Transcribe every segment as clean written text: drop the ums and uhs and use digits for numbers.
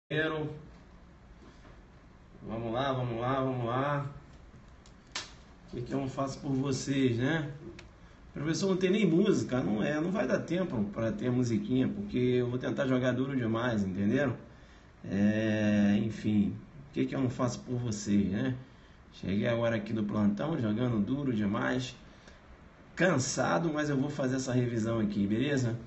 Vamos lá, vamos lá, vamos lá. O que eu não faço por vocês, né? Professor, não tem nem música, não vai dar tempo para ter musiquinha, porque eu vou tentar jogar duro demais, entenderam? Enfim, o que eu não faço por vocês, né? Cheguei agora aqui do plantão, jogando duro demais, cansado, mas eu vou fazer essa revisão aqui, beleza?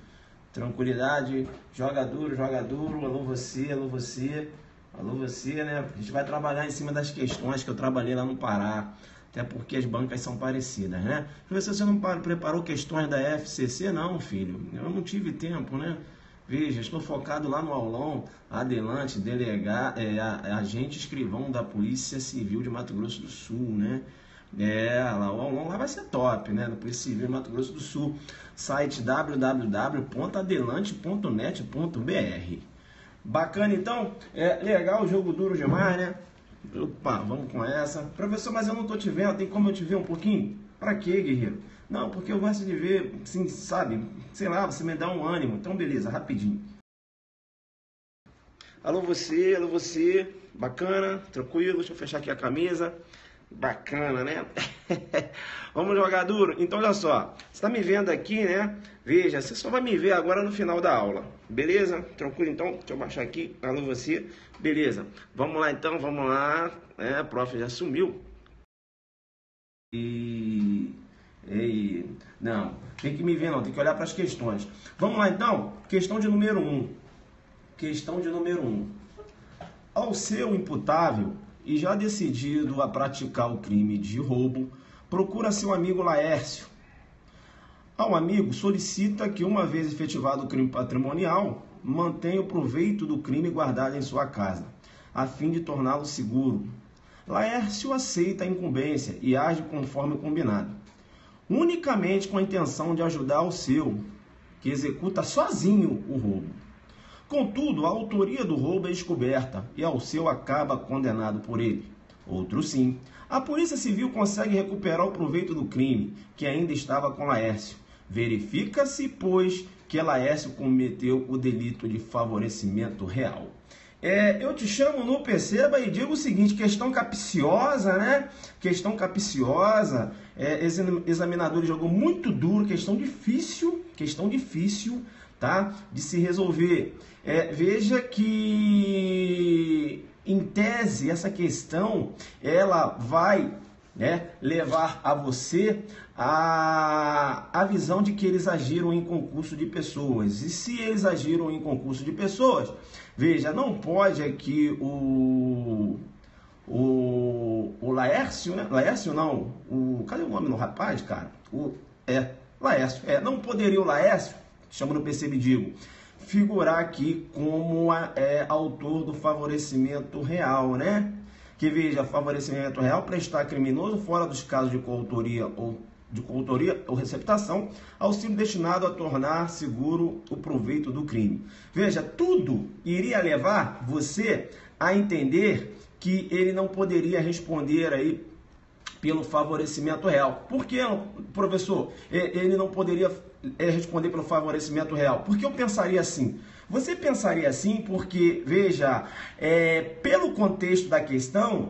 Tranquilidade, joga duro, alô você, alô você, alô você, né? A gente vai trabalhar em cima das questões que eu trabalhei lá no Pará, até porque as bancas são parecidas, né? Professor, você não preparou questões da FCC? Não, filho, eu não tive tempo, né? Veja, estou focado lá no aulão, adelante, agente escrivão da Polícia Civil de Mato Grosso do Sul, né? Lá, o aulão lá vai ser top, né? Da Polícia Civil de Mato Grosso do Sul. Site www.adelante.net.br. Bacana, então? Legal, jogo duro demais, né? Opa, vamos com essa. Professor, mas eu não tô te vendo, tem como eu te ver um pouquinho? Pra quê, guerreiro? Não, porque eu gosto de ver, assim, sabe? Sei lá, você me dá um ânimo. Então, beleza, rapidinho. Alô você, bacana, tranquilo, deixa eu fechar aqui a camisa. Bacana, né? Vamos jogar duro? Então, olha só, você está me vendo aqui, né? Veja, você só vai me ver agora no final da aula, beleza? Tranquilo, então? Deixa eu baixar aqui, alô você. Beleza, vamos lá então, vamos lá. A prof já sumiu. Não, tem que me ver não, tem que olhar para as questões. Vamos lá então, questão de número 1. Questão de número 1. Ao seu imputável e já decidido a praticar o crime de roubo, procura seu amigo Laércio. Ao amigo solicita que, uma vez efetivado o crime patrimonial, mantenha o proveito do crime guardado em sua casa, a fim de torná-lo seguro. Laércio aceita a incumbência e age conforme combinado, unicamente com a intenção de ajudar o seu, que executa sozinho o roubo. Contudo, a autoria do roubo é descoberta e Alceu acaba condenado por ele. Outro sim. A Polícia Civil consegue recuperar o proveito do crime, que ainda estava com Laércio. Verifica-se, pois, que Laércio cometeu o delito de favorecimento real. Eu te chamo no Perceba e digo o seguinte, questão capciosa, né? Questão capciosa, examinador jogou muito duro, questão difícil, tá? De se resolver. Veja que, em tese, essa questão, ela vai, né, levar a você a visão de que eles agiram em concurso de pessoas. E se eles agiram em concurso de pessoas, veja, não pode aqui o Laércio, né? Laércio não, cadê o nome do rapaz, cara? Laércio. Não poderia o Laércio, chama no PCB, digo, figurar aqui como autor do favorecimento real, né? Que veja, favorecimento real, prestar criminoso fora dos casos de coautoria ou receptação, auxílio destinado a tornar seguro o proveito do crime. Veja, tudo iria levar você a entender que ele não poderia responder aí pelo favorecimento real. Por que, professor, ele não poderia responder pelo favorecimento real? Porque eu pensaria assim. Você pensaria assim porque, veja, pelo contexto da questão,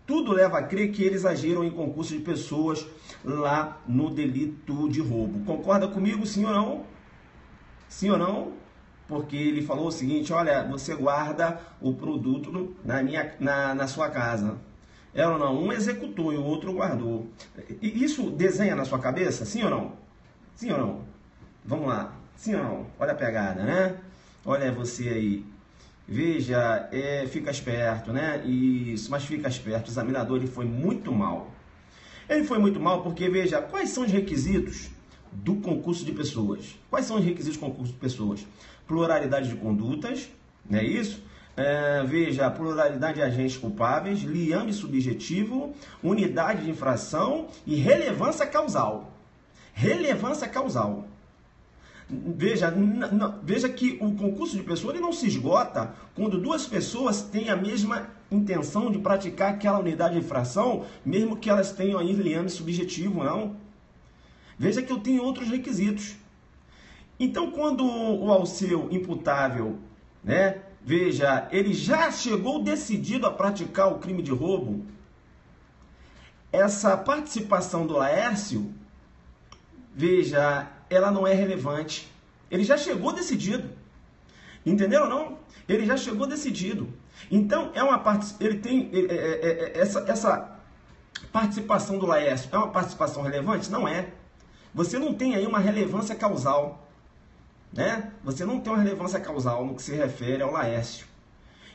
tudo leva a crer que eles agiram em concurso de pessoas lá no delito de roubo. Concorda comigo, sim ou não? Sim ou não? Porque ele falou o seguinte, olha, você guarda o produto na sua casa. Ou não? Um executou e o outro guardou. Isso desenha na sua cabeça? Sim ou não? Sim ou não? Vamos lá. Sim ou não? Olha a pegada, né? Olha você aí. Veja, fica esperto, né? Isso, mas fica esperto. O examinador ele foi muito mal. Ele foi muito mal porque, veja, quais são os requisitos do concurso de pessoas? Quais são os requisitos do concurso de pessoas? Pluralidade de condutas, não é isso? Veja, pluralidade de agentes culpáveis, liame subjetivo, unidade de infração e relevância causal. Relevância causal. Veja que o concurso de pessoa ele não se esgota quando duas pessoas têm a mesma intenção de praticar aquela unidade de infração, mesmo que elas tenham aí liame subjetivo, não. Veja que eu tenho outros requisitos. Então, quando o Alceu imputável, né, veja, ele já chegou decidido a praticar o crime de roubo, essa participação do Laércio, veja, ela não é relevante. Ele já chegou decidido. Entendeu ou não? Ele já chegou decidido. Então, essa participação do Laércio é uma participação relevante? Não é. Você não tem aí uma relevância causal, né? Você não tem uma relevância causal no que se refere ao Laércio.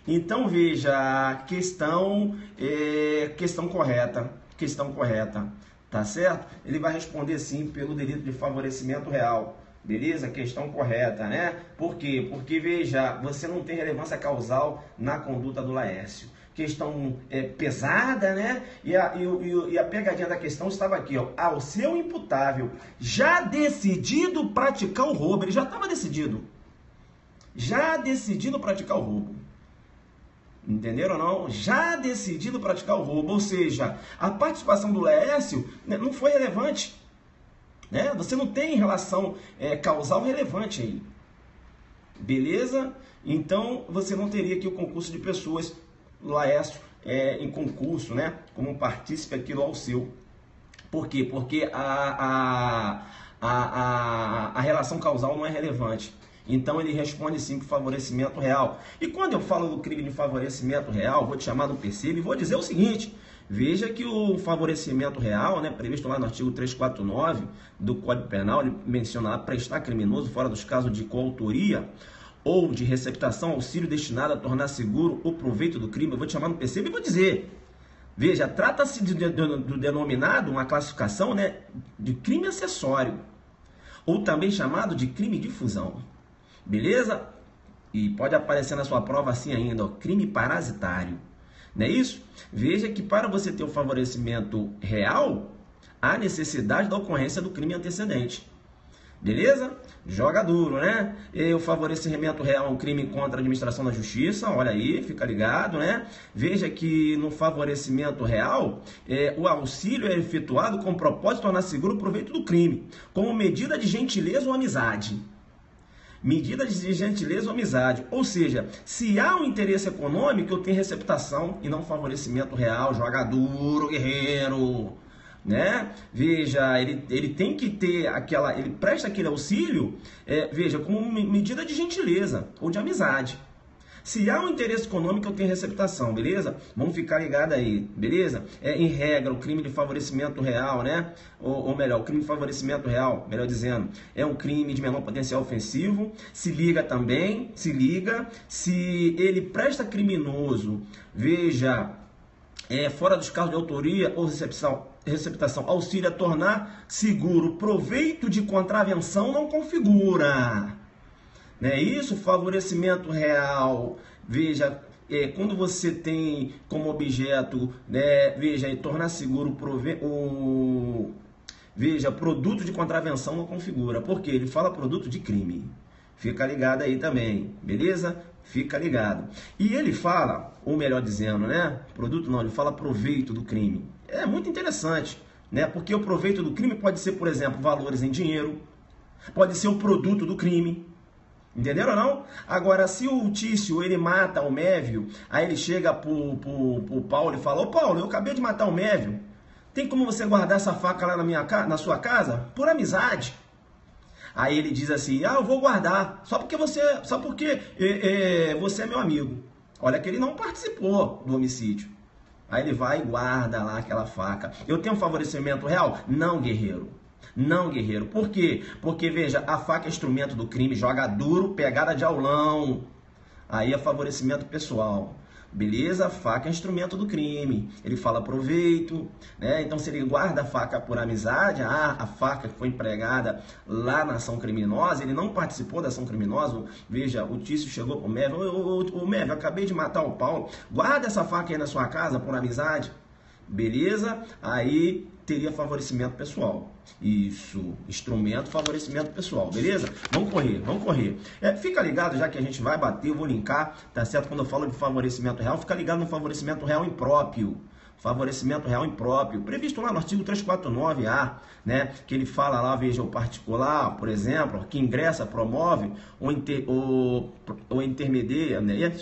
Então, veja, questão correta, tá certo? Ele vai responder sim pelo delito de favorecimento real. Beleza? Questão correta, né? Por quê? Porque, veja, você não tem relevância causal na conduta do Laércio. Questão pesada, né? E a pegadinha da questão estava aqui, ó. Ao seu imputável, já decidido praticar o roubo. Ele já estava decidido. Já decidido praticar o roubo. Entenderam ou não? Já decidido praticar o roubo. Ou seja, a participação do Laércio não foi relevante. Né? Você não tem relação causal relevante aí. Beleza? Então, você não teria aqui o concurso de pessoas, Laércio, em concurso, né? Como partícipe aquilo ao seu. Por quê? Porque a relação causal não é relevante. Então, ele responde sim por favorecimento real. E quando eu falo do crime de favorecimento real, vou te chamar do PCB e vou dizer o seguinte... Veja que o favorecimento real, né, previsto lá no artigo 349 do Código Penal, ele menciona lá prestar criminoso fora dos casos de coautoria ou de receptação, auxílio destinado a tornar seguro o proveito do crime. Eu vou te chamar no PCB e vou dizer. Veja, trata-se do denominado, uma classificação, né, de crime acessório, ou também chamado de crime de difusão. Beleza? E pode aparecer na sua prova assim ainda, ó, crime parasitário. Não é isso? Veja que para você ter o favorecimento real, há necessidade da ocorrência do crime antecedente. Beleza? Joga duro, né? E o favorecimento real é um crime contra a administração da justiça, olha aí, fica ligado, né? Veja que no favorecimento real, o auxílio é efetuado com o propósito de tornar seguro o proveito do crime, como medida de gentileza ou amizade. Medidas de gentileza ou amizade. Ou seja, se há um interesse econômico, eu tenho receptação e não favorecimento real. Joga duro, guerreiro. Né? Veja, ele tem que ter aquela... Ele presta aquele auxílio, veja, como medida de gentileza ou de amizade. Se há um interesse econômico, eu tenho receptação, beleza? Vamos ficar ligado aí, beleza? Em regra, o crime de favorecimento real, né? Ou melhor, o crime de favorecimento real, melhor dizendo, é um crime de menor potencial ofensivo. Se liga também, se ele presta criminoso, veja, fora dos casos de autoria ou receptação, auxílio a tornar seguro, proveito de contravenção não configura. Não é isso? Favorecimento real. Veja, quando você tem como objeto, né, veja, tornar seguro, veja, produto de contravenção não configura. Porque ele fala produto de crime. Fica ligado aí também, beleza? Fica ligado. E ele fala, ou melhor dizendo, né? Produto não, ele fala proveito do crime. É muito interessante, né? Porque o proveito do crime pode ser, por exemplo, valores em dinheiro. Pode ser o produto do crime. Entenderam ou não? Agora, se o Tício, ele mata o Mévio, aí ele chega pro Paulo e fala: ô Paulo, eu acabei de matar o Mévio, tem como você guardar essa faca lá na sua casa? Por amizade. Aí ele diz assim: ah, eu vou guardar, só porque você é meu amigo. Olha que ele não participou do homicídio. Aí ele vai e guarda lá aquela faca. Eu tenho um favorecimento real? Não, guerreiro. Não, guerreiro. Por quê? Porque, veja, a faca é instrumento do crime, joga duro, pegada de aulão. Aí é favorecimento pessoal. Beleza? Faca é instrumento do crime. Ele fala proveito, né? Então, se ele guarda a faca por amizade, a faca que foi empregada lá na ação criminosa, ele não participou da ação criminosa. Veja, o Tício chegou pro Mévio: ô Mévio, eu acabei de matar o Paulo, guarda essa faca aí na sua casa por amizade. Beleza? Aí teria favorecimento pessoal. Isso, instrumento, favorecimento pessoal, beleza? Vamos correr. Fica ligado, já que a gente vai bater, eu vou linkar, tá certo? Quando eu falo de favorecimento real, fica ligado no favorecimento real impróprio. favorecimento real impróprio, previsto lá no artigo 349-A, né, que ele fala lá, veja, o particular, por exemplo, que ingressa, promove ou intermedia, né,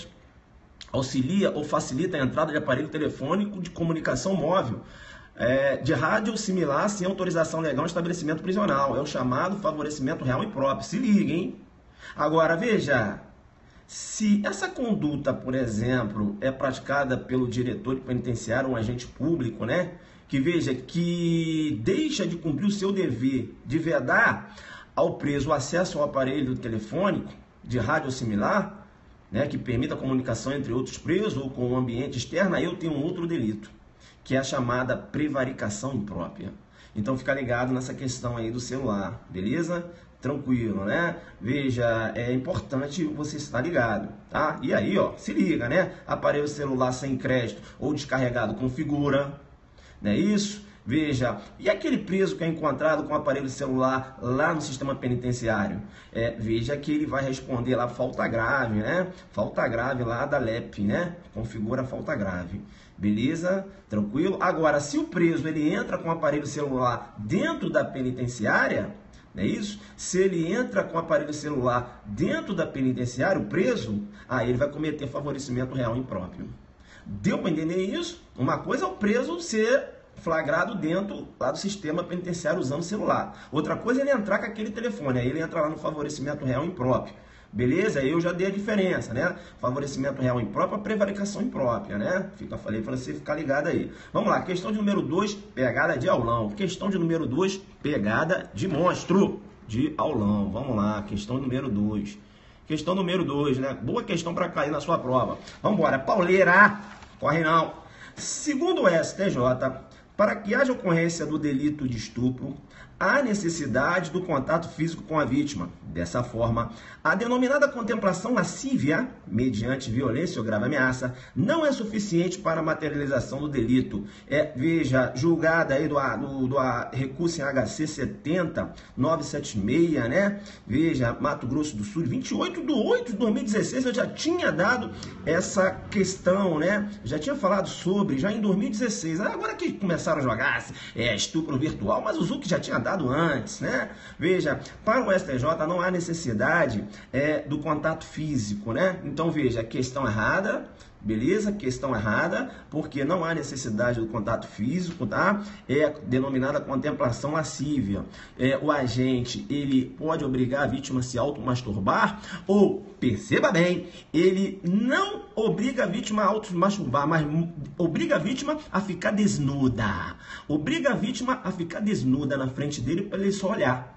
auxilia ou facilita a entrada de aparelho telefônico de comunicação móvel, de rádio similar sem autorização legal no estabelecimento prisional. É o chamado favorecimento real impróprio. Se liga, hein? Agora, veja, se essa conduta, por exemplo, é praticada pelo diretor penitenciário, um agente público, né, que veja, que deixa de cumprir o seu dever de vedar ao preso o acesso ao aparelho telefônico de rádio similar, né, que permita a comunicação entre outros presos ou com o ambiente externo, aí eu tenho um outro delito, que é a chamada prevaricação imprópria. Então fica ligado nessa questão aí do celular, beleza? Tranquilo, né? Veja, é importante você estar ligado, tá? E aí, ó, se liga, né? Aparelho celular sem crédito ou descarregado configura, não é isso? Veja, e aquele preso que é encontrado com o aparelho celular lá no sistema penitenciário? Veja que ele vai responder lá falta grave, né? Falta grave lá da LEP, né? Configura falta grave. Beleza? Tranquilo? Agora, se o preso ele entra com o aparelho celular dentro da penitenciária, não é isso? Se ele entra com o aparelho celular dentro da penitenciária, o preso, aí ele vai cometer favorecimento real impróprio. Deu para entender isso? Uma coisa é o preso ser flagrado dentro lá do sistema penitenciário usando o celular. Outra coisa é ele entrar com aquele telefone, aí ele entra lá no favorecimento real impróprio. Beleza? Eu já dei a diferença, né? Favorecimento real impróprio, prevaricação imprópria, né? Falei para você ficar ligado aí. Vamos lá, questão de número 2, pegada de aulão. Questão de número 2, pegada de monstro de aulão. Vamos lá, questão número 2. Questão número 2, né? Boa questão para cair na sua prova. Vamos embora, pauleira, corre não. Segundo o STJ, para que haja ocorrência do delito de estupro, há necessidade do contato físico com a vítima. Dessa forma, a denominada contemplação lascívia, mediante violência ou grave ameaça, não é suficiente para a materialização do delito. Veja, julgada aí do recurso em HC 70976, né? Veja, Mato Grosso do Sul, 28/8/2016, eu já tinha dado essa questão, né? Já tinha falado sobre, já em 2016. Agora que começaram a jogar estupro virtual, mas o Zuc já tinha dado antes, né? Veja, para o STJ não há necessidade do contato físico, né? Então veja, questão errada, beleza? Questão errada, porque não há necessidade do contato físico, tá? É denominada contemplação lascívia. O agente, ele pode obrigar a vítima a se automasturbar ou, perceba bem, ele não obriga a vítima a automasturbar, mas obriga a vítima a ficar desnuda. Obriga a vítima a ficar desnuda na frente dele para ele só olhar.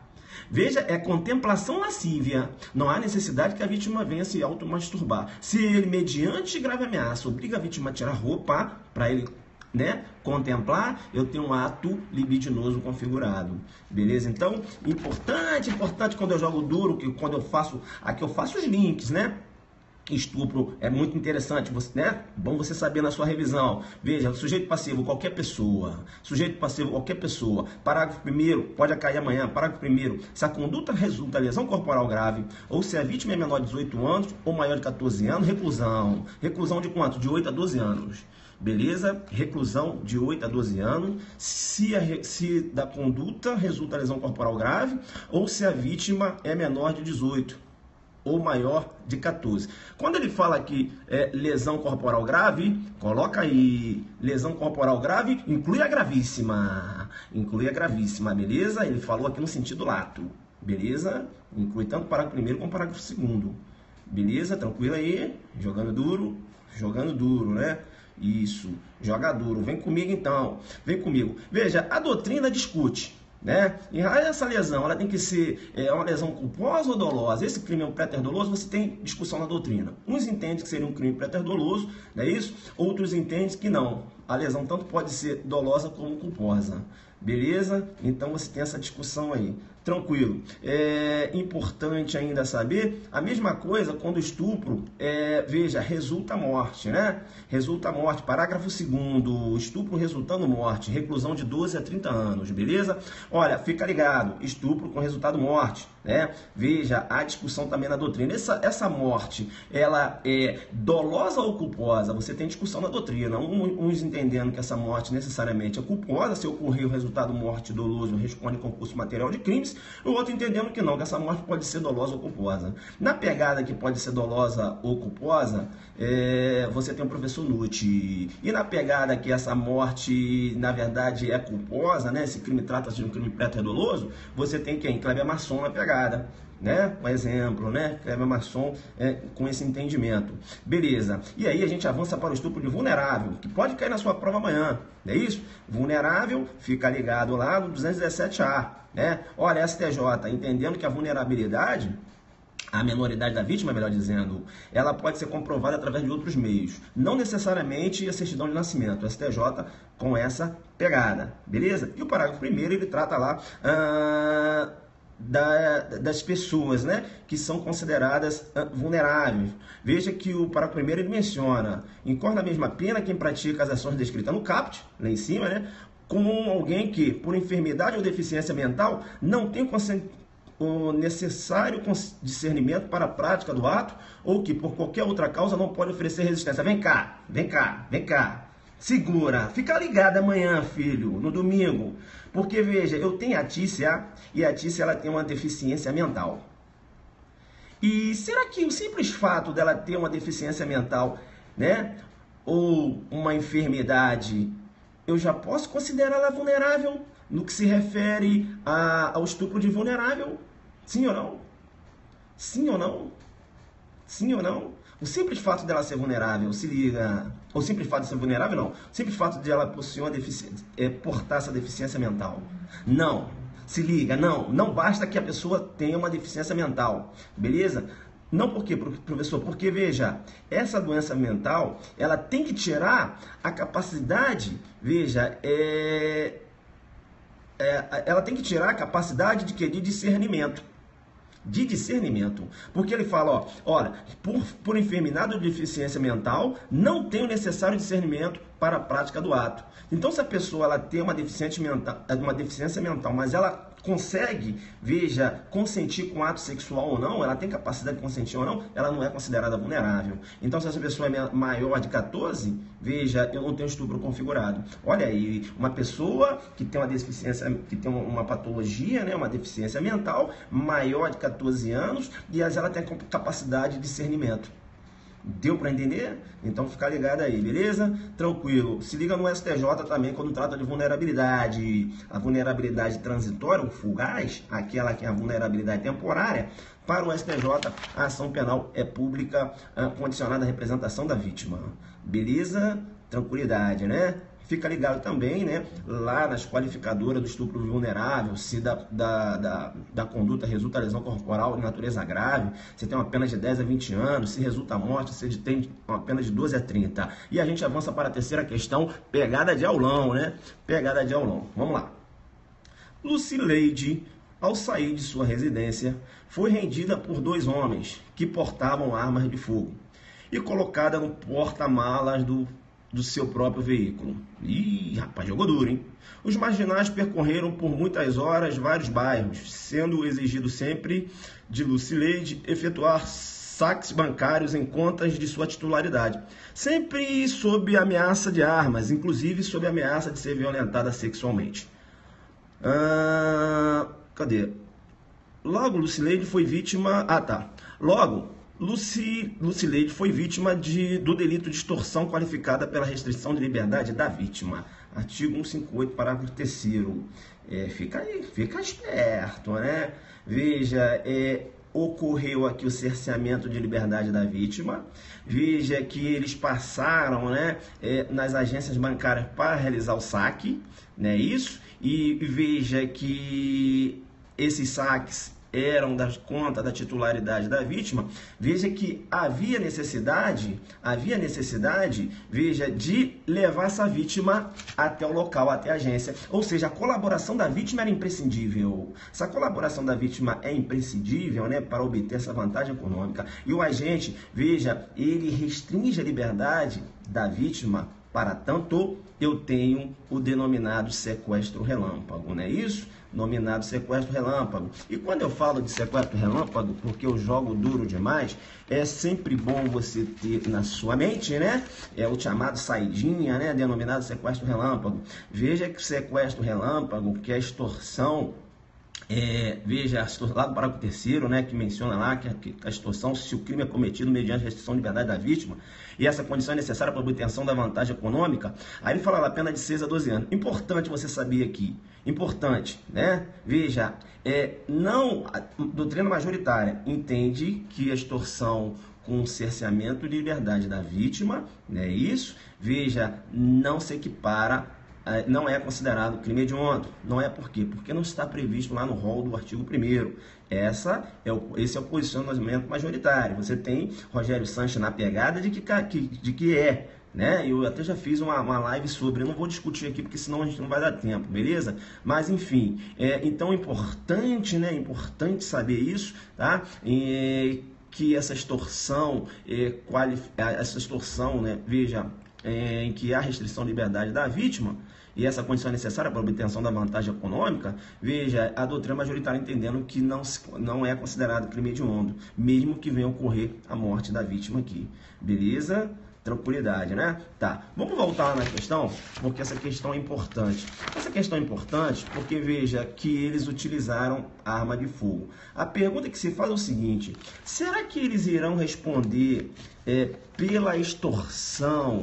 Veja, é contemplação lascívia. Não há necessidade que a vítima venha se automasturbar. Se ele, mediante grave ameaça, obriga a vítima a tirar roupa para ele, né, contemplar, eu tenho um ato libidinoso configurado. Beleza? Então, importante quando eu jogo duro, que quando eu faço, aqui eu faço os links, né? Estupro é muito interessante, né? Bom você saber na sua revisão. Veja, sujeito passivo, qualquer pessoa. Sujeito passivo, qualquer pessoa. Parágrafo 1º, pode cair amanhã. Parágrafo 1º, se a conduta resulta em lesão corporal grave, ou se a vítima é menor de 18 anos ou maior de 14 anos, reclusão. Reclusão de quanto? De 8 a 12 anos. Beleza? Reclusão de 8 a 12 anos, se da conduta resulta lesão corporal grave, ou se a vítima é menor de 18 ou maior de 14. Quando ele fala aqui lesão corporal grave, coloca aí, lesão corporal grave, inclui a gravíssima, beleza? Ele falou aqui no sentido lato, beleza? Inclui tanto o parágrafo 1º como o parágrafo 2º, beleza? Tranquilo aí, jogando duro, né? Isso, joga duro, vem comigo então, vem comigo. Veja, a doutrina discute, né? E essa lesão, ela tem que ser uma lesão culposa ou dolosa? Esse crime é um préter doloso? Você tem discussão na doutrina. Uns entendem que seria um crime préter doloso, não é isso? Outros entendem que não. A lesão tanto pode ser dolosa como culposa. Beleza? Então você tem essa discussão aí. Tranquilo. É importante ainda saber a mesma coisa quando o estupro, veja, resulta morte, né? Resulta morte. Parágrafo 2º, estupro resultando morte, reclusão de 12 a 30 anos, beleza? Olha, fica ligado, estupro com resultado morte, né? Veja, a discussão também na doutrina. Essa morte, ela é dolosa ou culposa? Você tem discussão na doutrina. Uns entendendo que essa morte necessariamente é culposa, se ocorrer o resultado morte doloso, responde concurso material de crimes. O outro entendendo que não, que essa morte pode ser dolosa ou culposa. Na pegada que pode ser dolosa ou culposa, você tem o professor Nutti. E na pegada que essa morte, na verdade, é culposa, né? Esse crime trata-se de um crime preto e doloso, você tem quem? Kleber Masson na pegada, né? Um exemplo, né? Kleber Masson com esse entendimento. Beleza. E aí a gente avança para o estupro de vulnerável, que pode cair na sua prova amanhã, não é isso? Vulnerável, fica ligado lá no 217A, né? Olha, STJ, entendendo que a vulnerabilidade, a menoridade da vítima, melhor dizendo, ela pode ser comprovada através de outros meios, não necessariamente a certidão de nascimento, o STJ com essa pegada, beleza? E o parágrafo 1º, ele trata lá das pessoas, né, que são consideradas vulneráveis. Veja que o parágrafo 1º ele menciona, incorre na mesma pena quem pratica as ações descritas no caput, lá em cima, né, como alguém que, por enfermidade ou deficiência mental, não tem o necessário discernimento para a prática do ato ou que por qualquer outra causa não pode oferecer resistência. Vem cá, vem cá, vem cá. Segura, fica ligado amanhã, filho, no domingo. Porque, veja, eu tenho a Tícia e a Tícia ela tem uma deficiência mental. E será que o simples fato dela ter uma deficiência mental, né, ou uma enfermidade, eu já posso considerá-la vulnerável no que se refere ao estupro de vulnerável? Sim ou não? Sim ou não? Sim ou não? O simples fato dela ser vulnerável, se liga... O simples fato de ser vulnerável, não. O simples fato de ela possuir uma deficiência, portar essa deficiência mental. Não. Se liga, não. Não basta que a pessoa tenha uma deficiência mental. Beleza? Não por quê, professor? Porque, veja, essa doença mental, ela tem que tirar a capacidade, veja, ela tem que tirar a capacidade de discernimento. De discernimento. Porque ele fala, ó, olha, por enfermidade ou deficiência mental, não tem o necessário discernimento para a prática do ato. Então, se a pessoa ela tem uma deficiência mental, mas ela consegue, veja, consentir com ato sexual ou não, ela tem capacidade de consentir ou não, ela não é considerada vulnerável. Então, se essa pessoa é maior de 14, veja, eu não tenho estupro configurado. Olha aí, uma pessoa que tem uma deficiência, que tem uma patologia, né, uma deficiência mental, maior de 14 anos, e ela tem capacidade de discernimento. Deu para entender? Então fica ligado aí, beleza? Tranquilo. Se liga no STJ também quando trata de vulnerabilidade. A vulnerabilidade transitória, ou fugaz, aquela que é a vulnerabilidade temporária, para o STJ a ação penal é pública, condicionada à representação da vítima. Beleza? Tranquilidade, né? Fica ligado também, né, lá nas qualificadoras do estupro vulnerável, se da conduta resulta lesão corporal de natureza grave, você tem uma pena de 10 a 20 anos, se resulta a morte, você tem uma pena de 12 a 30. E a gente avança para a terceira questão, pegada de aulão, né? Pegada de aulão. Vamos lá. Lucileide, ao sair de sua residência, foi rendida por 2 homens que portavam armas de fogo e colocada no porta-malas do seu próprio veículo. Ih, rapaz, jogou duro, hein? Os marginais percorreram por muitas horas vários bairros, sendo exigido sempre de Lucileide efetuar saques bancários em contas de sua titularidade, sempre sob ameaça de armas, inclusive sob ameaça de ser violentada sexualmente. Cadê? Logo, Lucileide foi vítima... Logo, Lucileide foi vítima do delito de extorsão qualificada pela restrição de liberdade da vítima. Artigo 158, parágrafo 3º. Fica aí, fica esperto, né? Veja, ocorreu aqui o cerceamento de liberdade da vítima. Veja que eles passaram, né, nas agências bancárias para realizar o saque, né, isso? E veja que esses saques eram das contas da titularidade da vítima. Veja que havia necessidade, veja, de levar essa vítima até o local, até a agência. Ou seja, a colaboração da vítima era imprescindível. Essa colaboração da vítima é imprescindível, né, para obter essa vantagem econômica. E o agente, veja, ele restringe a liberdade da vítima Para tanto, eu tenho o denominado sequestro relâmpago, não é isso? Nominado sequestro relâmpago. E quando eu falo de sequestro relâmpago, porque eu jogo duro demais, é sempre bom você ter na sua mente, né? É o chamado saidinha, né? Denominado sequestro relâmpago. Veja que o sequestro relâmpago, que é a extorsão, veja, lá do parágrafo 3º, né, que menciona lá que a extorsão, se o crime é cometido mediante restrição de liberdade da vítima, e essa condição é necessária para a obtenção da vantagem econômica, aí ele fala lá, pena de 6 a 12 anos. Importante você saber aqui, importante, né? Veja, a doutrina majoritária entende que a extorsão com cerceamento de liberdade da vítima, né, isso, veja, não se equipara, não é considerado crime hediondo. Não é por quê? Porque não está previsto lá no rol do artigo 1º. Esse é o posicionamento majoritário. Você tem Rogério Sanches na pegada de que é, né? Eu até já fiz uma live sobre, eu não vou discutir aqui porque senão a gente não vai dar tempo, beleza? Mas enfim, então é importante, né? Importante saber isso, tá? Que essa extorsão, né? Veja, em que há restrição de liberdade da vítima, e essa condição é necessária para a obtenção da vantagem econômica, veja, a doutrina majoritária entendendo que não é considerado crime hediondo, mesmo que venha ocorrer a morte da vítima aqui. Beleza? Tranquilidade, né? Tá, vamos voltar na questão, porque essa questão é importante. Essa questão é importante porque, veja, que eles utilizaram arma de fogo. A pergunta que se faz é o seguinte: será que eles irão responder pela extorsão?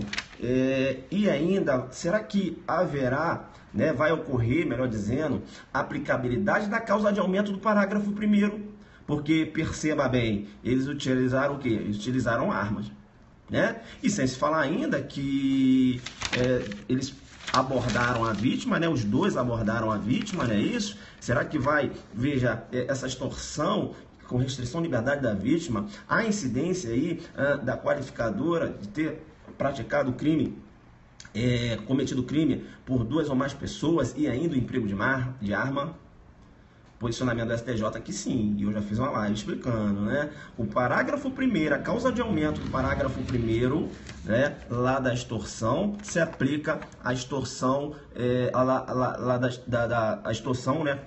E ainda, será que haverá, né, vai ocorrer, melhor dizendo, aplicabilidade da causa de aumento do parágrafo 1º? Porque, perceba bem, eles utilizaram o quê? Eles utilizaram armas, né? E sem se falar ainda que eles abordaram a vítima, né? Os dois abordaram a vítima, não é isso? Será que vai, veja, essa extorsão com restrição de liberdade da vítima, a incidência aí da qualificadora de ter praticado o crime, cometido crime por 2 ou mais pessoas e ainda o emprego de arma? Posicionamento do STJ que sim, e eu já fiz uma live explicando, né? O parágrafo 1º, a causa de aumento do parágrafo 1º, né, lá da extorsão, se aplica à extorsão, a extorsão, né?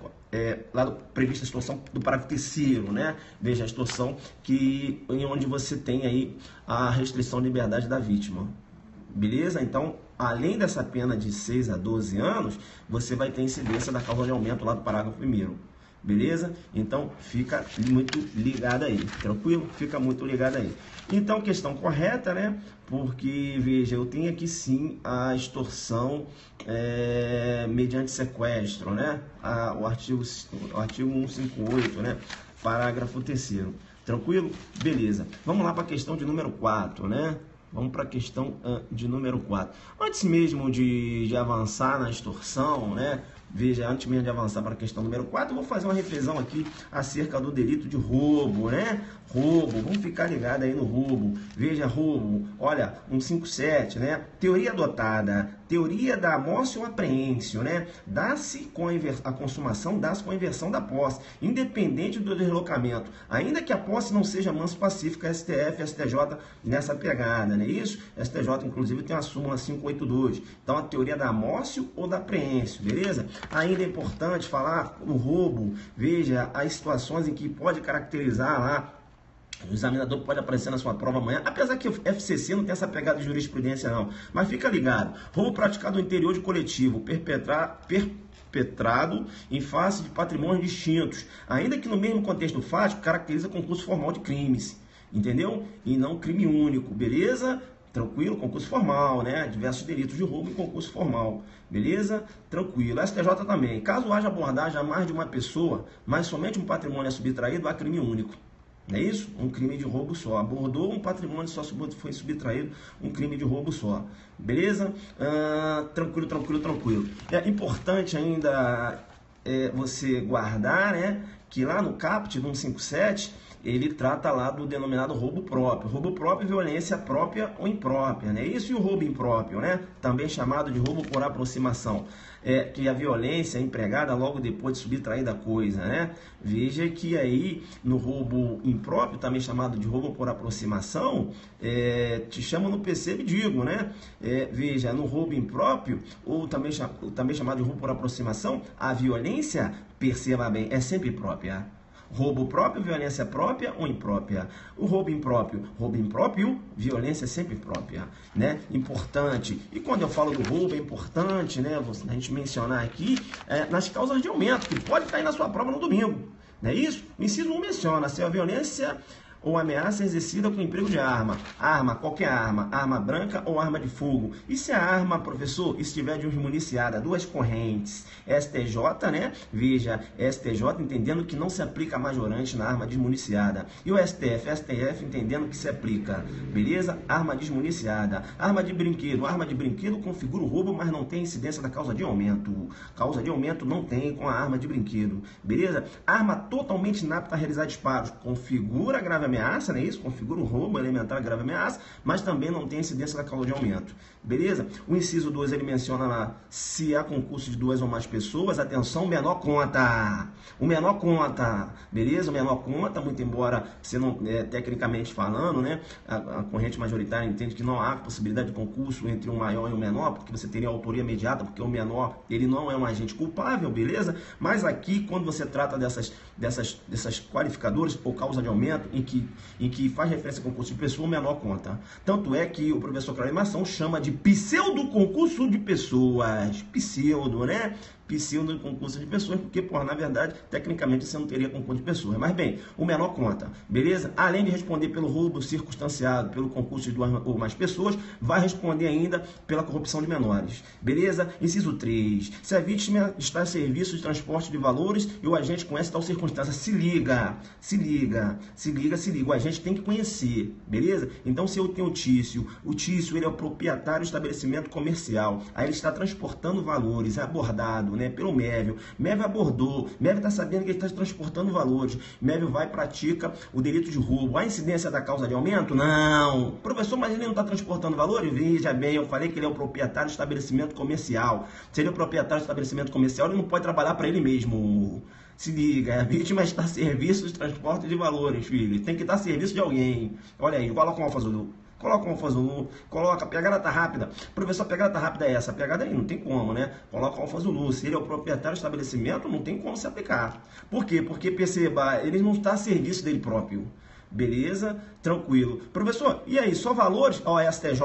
Lá prevista a extorsão do parágrafo 3º, né? Veja, a extorsão em onde você tem aí a restrição de liberdade da vítima. Beleza? Então, além dessa pena de 6 a 12 anos, você vai ter incidência da causa de aumento lá do parágrafo 1º. Beleza? Então, fica muito ligado aí, tranquilo? Fica muito ligado aí. Então, questão correta, né? Porque, veja, eu tenho aqui sim a extorsão mediante sequestro, né? O artigo 158, né? Parágrafo 3º. Tranquilo? Beleza. Vamos lá para a questão de número 4, né? Vamos para a questão de número 4. Antes mesmo de avançar na extorsão, né? Veja, antes mesmo de avançar para a questão número 4, eu vou fazer uma revisão aqui acerca do delito de roubo, né? Roubo, vamos ficar ligado aí no roubo. Veja, roubo, olha, 157, né? Teoria adotada, teoria da amostra ou apreensio, né? Dá-se com a consumação, dá-se com a inversão da posse, independente do deslocamento. Ainda que a posse não seja manso pacífica, STF, STJ nessa pegada, não é isso? STJ, inclusive, tem a súmula 582. Então, a teoria da amostra ou da apreensio, beleza? Ainda é importante falar o roubo, veja, as situações em que pode caracterizar lá, o examinador pode aparecer na sua prova amanhã, apesar que o FCC não tem essa pegada de jurisprudência não, mas fica ligado, roubo praticado no interior de coletivo, perpetrado em face de patrimônios distintos, ainda que no mesmo contexto fático, caracteriza concurso formal de crimes, entendeu? E não crime único, beleza? Tranquilo, concurso formal, né? Diversos delitos de roubo em concurso formal. Beleza? Tranquilo. STJ também. Caso haja abordagem a mais de uma pessoa, mas somente um patrimônio é subtraído, há crime único. Não é isso? Um crime de roubo só. Abordou um patrimônio, só foi subtraído, um crime de roubo só. Beleza? Tranquilo, tranquilo, tranquilo. É importante ainda você guardar, né? Que lá no caput do 157 ele trata lá do denominado roubo próprio. Roubo próprio, violência própria ou imprópria, né? Isso e o roubo impróprio, né? Também chamado de roubo por aproximação. Que a violência é empregada logo depois de subtrair da coisa, né? Veja que aí no roubo impróprio, também chamado de roubo por aproximação, te chamam no PC, digo, né? Veja, no roubo impróprio, ou também chamado de roubo por aproximação, a violência, perceba bem, é sempre própria. Roubo próprio, violência própria ou imprópria? O roubo impróprio, violência é sempre própria, né? Importante. E quando eu falo do roubo, é importante, né, a gente mencionar aqui nas causas de aumento, que pode cair na sua prova no domingo, não é isso? O inciso 1 menciona se a violência ou ameaça exercida com emprego de arma. Qualquer arma branca ou arma de fogo. E se a arma, professor, estiver desmuniciada, duas correntes, STJ, né? Veja, STJ entendendo que não se aplica majorante na arma desmuniciada. E o STF entendendo que se aplica, beleza? Arma desmuniciada. Arma de brinquedo configura o roubo, mas não tem incidência da causa de aumento. Causa de aumento não tem com a arma de brinquedo, beleza? Arma totalmente inapta a realizar disparos, configura grave ameaça, não é isso? Configura o roubo elementar grave ameaça, mas também não tem incidência da causa de aumento, beleza? O inciso 2, ele menciona lá, se há concurso de 2 ou mais pessoas, atenção, menor conta, beleza? O menor conta, muito embora você não, tecnicamente falando, né, a corrente majoritária entende que não há possibilidade de concurso entre um maior e um menor, porque você teria autoria imediata, porque o menor, ele não é um agente culpável, beleza? Mas aqui, quando você trata dessas qualificadoras ou causa de aumento, em que faz referência a concurso de pessoa, o menor conta. Tanto é que o professor Clarimação chama de pseudo concurso de pessoas. Pseudo, né? Pseudo concurso de pessoas, porque, na verdade, tecnicamente você não teria concurso de pessoas. Mas bem, o menor conta, beleza? Além de responder pelo roubo circunstanciado, pelo concurso de 2 ou mais pessoas, vai responder ainda pela corrupção de menores, beleza? Inciso 3, se a vítima está em serviço de transporte de valores e o agente conhece tal circunstância, se liga, o agente tem que conhecer, beleza? Então, se eu tenho o Tício ele é o proprietário do estabelecimento comercial, aí ele está transportando valores, é abordado, né, pelo Mévio. Mévio abordou, Mévio está sabendo que ele está transportando valores, Mévio vai e pratica o delito de roubo. A incidência da causa de aumento? Não. Professor, mas ele não está transportando valores? Veja bem, eu falei que ele é o proprietário do estabelecimento comercial. Se ele é o proprietário do estabelecimento comercial, ele não pode trabalhar para ele mesmo. Se liga, a vítima está a serviço de transporte de valores, filho. Tem que estar a serviço de alguém. Olha aí, coloca um alfa azul. Coloca um alfa azul, coloca, a pegada tá rápida. Professor, a pegada tá rápida é essa. A pegada aí, não tem como, né? Coloca um alfa azul. Se ele é o proprietário do estabelecimento, não tem como se aplicar. Por quê? Porque, perceba, ele não está a serviço dele próprio. Beleza? Tranquilo. Professor, e aí, só valores? Ó, STJ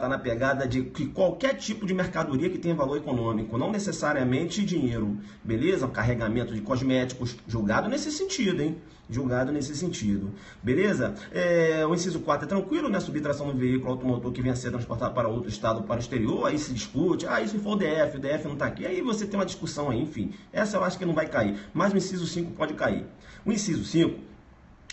na pegada de que qualquer tipo de mercadoria que tenha valor econômico, não necessariamente dinheiro. Beleza? Carregamento de cosméticos, julgado nesse sentido, hein? Julgado nesse sentido. Beleza? O inciso 4 é tranquilo, né? Subtração do veículo automotor que venha a ser transportado para outro estado ou para o exterior, aí se discute, e se for o DF não está aqui, aí você tem uma discussão aí, enfim. Essa eu acho que não vai cair, mas o inciso 5 pode cair. O inciso 5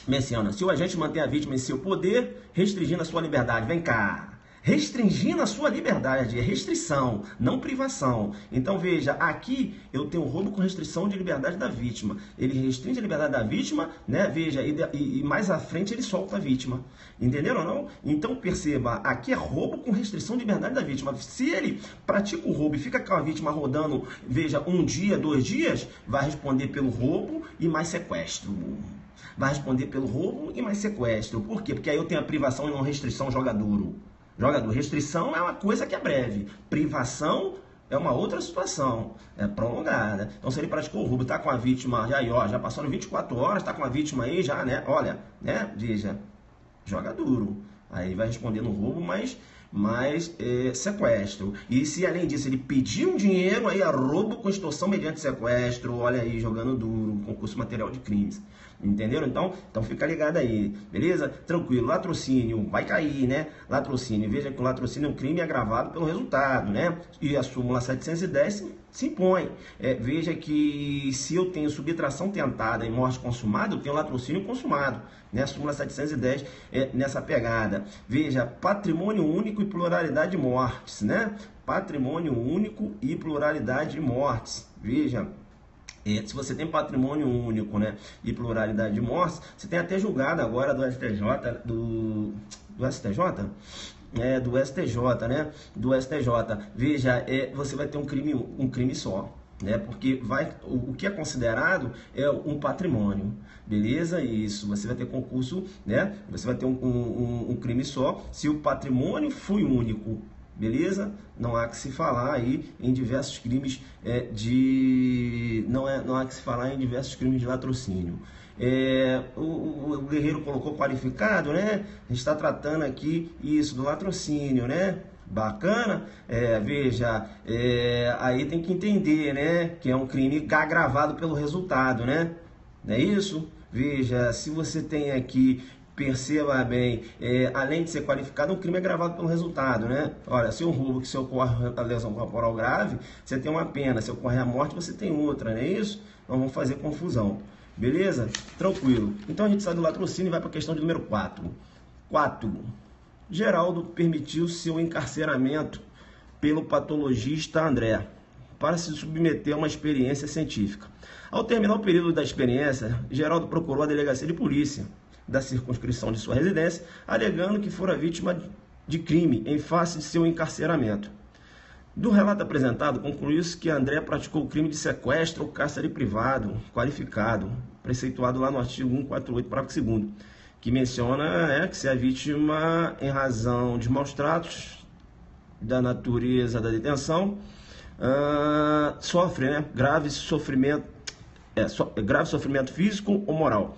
menciona, se o agente mantém a vítima em seu poder, restringindo a sua liberdade. Vem cá. Restringindo a sua liberdade, é restrição, não privação. Então veja, aqui eu tenho roubo com restrição de liberdade da vítima. Ele restringe a liberdade da vítima, né? Veja, e mais à frente ele solta a vítima. Entenderam ou não? Então perceba, aqui é roubo com restrição de liberdade da vítima. Se ele pratica o roubo e fica com a vítima rodando, veja, 1 dia, 2 dias, vai responder pelo roubo e mais sequestro. Vai responder pelo roubo e mais sequestro. Por quê? Porque aí eu tenho a privação e não restrição, joga duro. Restrição é uma coisa que é breve. Privação é uma outra situação. É prolongada. Então, se ele praticou o roubo, está com a vítima, já passaram 24 horas, está com a vítima aí, já, né? Olha, né? Veja, joga duro. Aí vai responder no roubo, mas sequestro. E se além disso ele pediu um dinheiro, aí é roubo com extorsão mediante sequestro. Olha aí, jogando duro, concurso material de crimes. Entenderam? Então fica ligado aí, beleza? Tranquilo, latrocínio vai cair, né? Latrocínio, veja que o latrocínio é um crime agravado pelo resultado, né? E a súmula 710 se impõe. Veja que se eu tenho subtração tentada e morte consumada, eu tenho latrocínio consumado, né? A súmula 710 nessa pegada. Veja, patrimônio único e pluralidade de mortes, né? Patrimônio único e pluralidade de mortes. Veja, Se você tem patrimônio único, né, e pluralidade de mortes, você tem até julgado agora do STJ, do STJ? Do STJ, né? Do STJ. Veja, você vai ter um crime só, né? Porque o que é considerado é um patrimônio, beleza? Isso, você vai ter concurso, né? Você vai ter um crime só se o patrimônio foi único. Beleza? Não há que se falar aí em diversos crimes não há que se falar em diversos crimes de latrocínio. O Guerreiro colocou qualificado, né? A gente está tratando aqui isso do latrocínio, né? Bacana? Veja, aí tem que entender, né? Que é um crime agravado pelo resultado, né? Não é isso? Veja, se você tem aqui, perceba bem, além de ser qualificado, um crime agravado pelo resultado, né? Olha, se um roubo que se ocorre a lesão corporal grave, você tem uma pena, se ocorre a morte, você tem outra, não é isso? Não vamos fazer confusão, beleza? Tranquilo. Então a gente sai do latrocínio e vai para a questão de número 4. 4. Geraldo permitiu seu encarceramento pelo patologista André para se submeter a uma experiência científica. Ao terminar o período da experiência, Geraldo procurou a delegacia de polícia da circunscrição de sua residência, alegando que fora vítima de crime em face de seu encarceramento. Do relato apresentado, concluiu-se que André praticou o crime de sequestro ou cárcere privado, qualificado, preceituado lá no artigo 148, parágrafo 2º, que menciona que se a vítima, em razão de maus tratos da natureza da detenção, sofre grave sofrimento físico ou moral.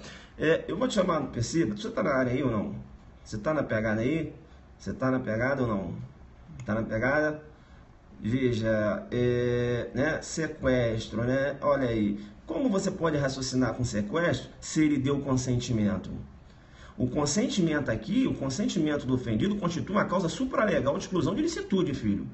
Eu vou te chamar no perceba. Você está na área aí ou não? Você está na pegada aí? Você está na pegada ou não? Está na pegada? Veja, sequestro, né? Olha aí. Como você pode raciocinar com sequestro se ele deu consentimento? O consentimento aqui, o consentimento do ofendido constitui uma causa supralegal de exclusão de ilicitude, filho.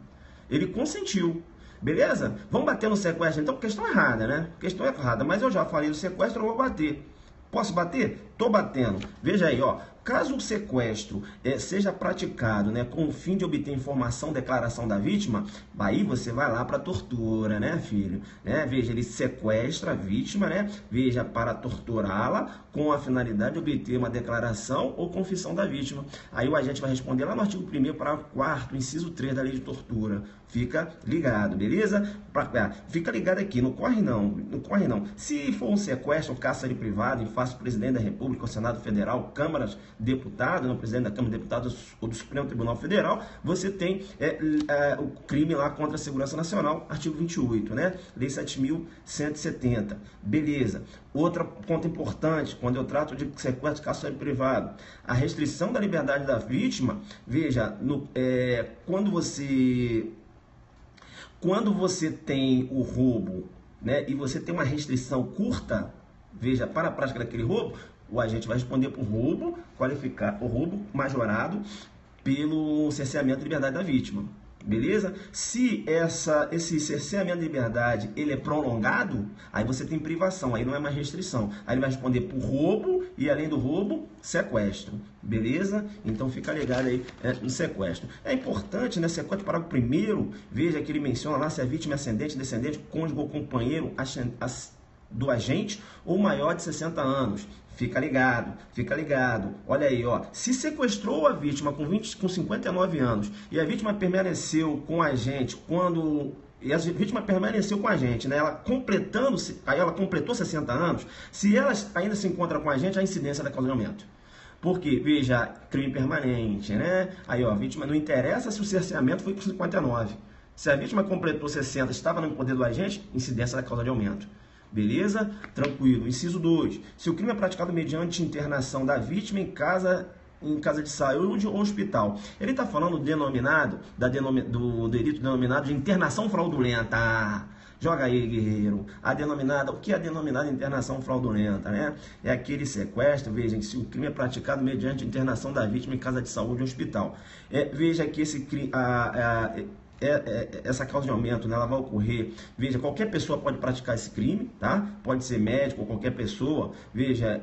Ele consentiu. Beleza? Vamos bater no sequestro, então, questão errada, né? Questão errada, mas eu já falei do sequestro, eu vou bater. Posso bater? Tô batendo. Veja aí, ó. Caso o sequestro seja praticado, né, com o fim de obter informação, declaração da vítima, aí você vai lá para tortura, né, filho? Veja, ele sequestra a vítima, né? Veja, para torturá-la com a finalidade de obter uma declaração ou confissão da vítima. Aí o agente vai responder lá no artigo 1º, parágrafo 4º, inciso 3 da lei de tortura. Fica ligado, beleza? Fica ligado aqui, não corre não, não corre não. Se for um sequestro ou cárcere privado em face do presidente da República, o Senado Federal, câmaras, deputado, no presidente da Câmara de Deputados ou do Supremo Tribunal Federal, você tem o crime lá contra a segurança nacional, artigo 28, né? Lei 7.170. Beleza. Outro ponto importante, quando eu trato de sequestro, cárcere privado, a restrição da liberdade da vítima, veja, quando você tem o roubo, né, e você tem uma restrição curta, veja, para a prática daquele roubo, o agente vai responder por roubo qualificado, o roubo majorado pelo cerceamento de liberdade da vítima. Beleza? Se esse cerceamento de liberdade ele é prolongado, aí você tem privação, aí não é mais restrição. Aí ele vai responder por roubo e, além do roubo, sequestro. Beleza? Então fica ligado aí no sequestro. É importante, né? Sequestro, parágrafo 1º, veja que ele menciona lá se a vítima é ascendente, descendente, cônjuge ou companheiro do agente ou maior de 60 anos. Fica ligado, fica ligado. Olha aí, ó. Se sequestrou a vítima com 59 anos e a vítima permaneceu com a gente e a vítima permaneceu com a gente, né? Ela completou 60 anos. Se ela ainda se encontra com a gente, a incidência da causa de aumento. Porque, veja, crime permanente, né? Aí, ó, a vítima não interessa se o cerceamento foi com 59. Se a vítima completou 60, estava no poder do agente, incidência da causa de aumento. Beleza? Tranquilo. Inciso 2. Se o crime é praticado mediante internação da vítima em casa de saúde ou hospital. Ele está falando do delito denominado de internação fraudulenta. Joga aí, guerreiro. O que é a denominada internação fraudulenta, né? É aquele sequestro, veja, se o crime é praticado mediante internação da vítima em casa de saúde ou hospital. Veja que esse crime... essa causa de aumento, né, ela vai ocorrer, veja, qualquer pessoa pode praticar esse crime, tá? Pode ser médico ou qualquer pessoa, veja,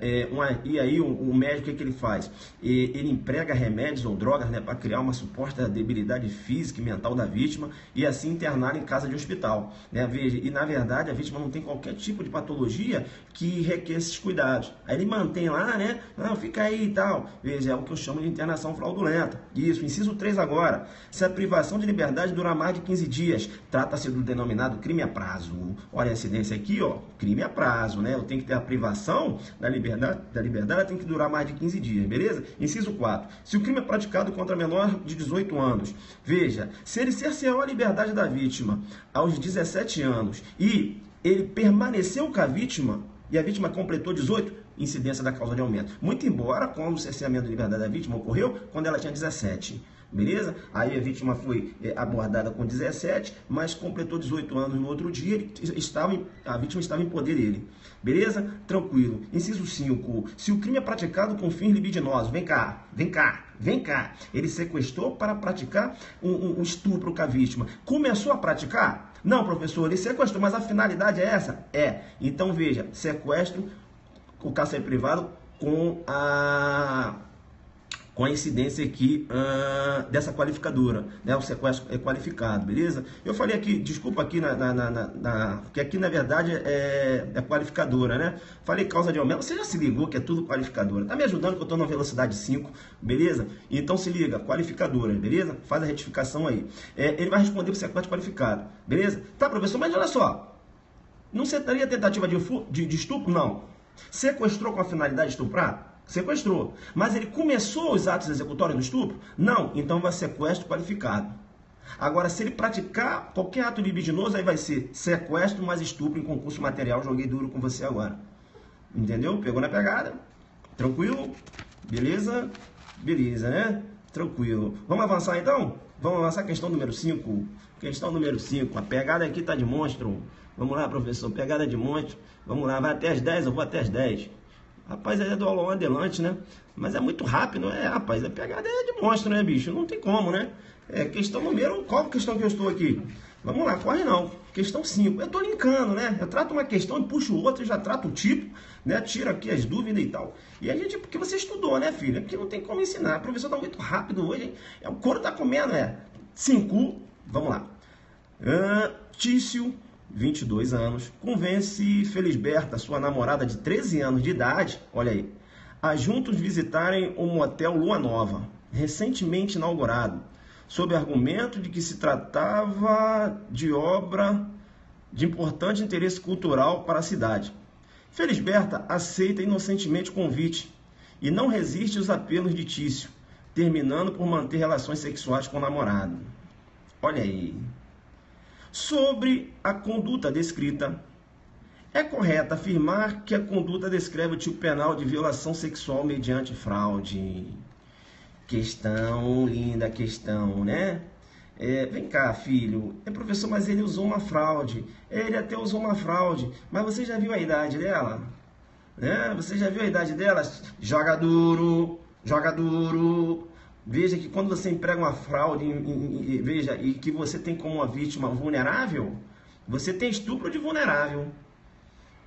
e aí o médico, o que ele faz? Ele emprega remédios ou drogas, né, para criar uma suposta debilidade física e mental da vítima e assim internar em casa de hospital, né? Veja, e na verdade a vítima não tem qualquer tipo de patologia que requer esses cuidados. Aí ele mantém lá, né? Não, fica aí e tal. Veja, é o que eu chamo de internação fraudulenta. Isso, inciso 3 agora. Se a privação de liberdade durar mais de 15 dias, trata-se do denominado crime a prazo. Olha a incidência aqui, ó, crime a prazo, né? Eu tenho que ter a privação da liberdade tem que durar mais de 15 dias, beleza? Inciso 4. Se o crime é praticado contra menor de 18 anos, veja, se ele cerceou a liberdade da vítima aos 17 anos e ele permaneceu com a vítima e a vítima completou 18, incidência da causa de aumento. Muito embora, quando o cerceamento de liberdade da vítima ocorreu, quando ela tinha 17. Beleza? Aí a vítima foi abordada com 17, mas completou 18 anos no outro dia, a vítima estava em poder dele. Beleza? Tranquilo. Inciso 5. Se o crime é praticado com fins libidinosos, vem cá. Ele sequestrou para praticar um estupro com a vítima. Começou a praticar? Não, professor, ele sequestrou, mas a finalidade é essa? É. Então veja, sequestro, o cárcere privado com a incidência aqui dessa qualificadora, né? O sequestro é qualificado, beleza? Eu falei aqui, desculpa aqui, que aqui na verdade é qualificadora, né? Falei causa de aumento, você já se ligou que é tudo qualificadora. Tá me ajudando que eu estou na velocidade 5, beleza? Então se liga, qualificadora, beleza? Faz a retificação aí. Ele vai responder para o sequestro qualificado, beleza? Tá, professor, mas olha só, não seria tentativa de estupro? Não. Sequestrou com a finalidade de estuprar? Sequestrou. Mas ele começou os atos executórios do estupro? Não. Então vai sequestro qualificado. Agora, se ele praticar qualquer ato libidinoso, aí vai ser sequestro mais estupro em concurso material. Joguei duro com você agora. Entendeu? Pegou na pegada? Tranquilo? Beleza? Beleza, né? Tranquilo. Vamos avançar então? Vamos avançar, questão número 5. Questão número 5. A pegada aqui está de monstro. Vamos lá, professor. Pegada de monstro. Vamos lá, vai até as 10, eu vou até as 10. Rapaz, é do aulão adelante, né? Mas é muito rápido, rapaz? A pegada é de monstro, né, bicho? Não tem como, né? Questão número... Qual questão que eu estou aqui? Vamos lá, corre não. Questão 5. Eu estou linkando, né? Eu trato uma questão e puxo outra e já trato o tipo, né? Tiro aqui as dúvidas e tal. E a gente... Porque você estudou, né, filho? Aqui não tem como ensinar. O professor está muito rápido hoje, hein? O couro tá comendo, 5. Vamos lá. Tício, 22 anos, convence Felisberta, sua namorada de 13 anos de idade, olha aí, a juntos visitarem o motel Lua Nova, recentemente inaugurado, sob argumento de que se tratava de obra de importante interesse cultural para a cidade. Felisberta aceita inocentemente o convite e não resiste aos apelos de Tício, terminando por manter relações sexuais com o namorado. Olha aí. Sobre a conduta descrita, é correto afirmar que a conduta descreve o tipo penal de violação sexual mediante fraude. Questão, linda questão, né? Vem cá, filho. Professor, mas ele usou uma fraude. Ele até usou uma fraude. Mas você já viu a idade dela? Né? Você já viu a idade dela? Joga duro, joga duro. Veja que quando você emprega uma fraude, veja, e que você tem como uma vítima vulnerável, você tem estupro de vulnerável.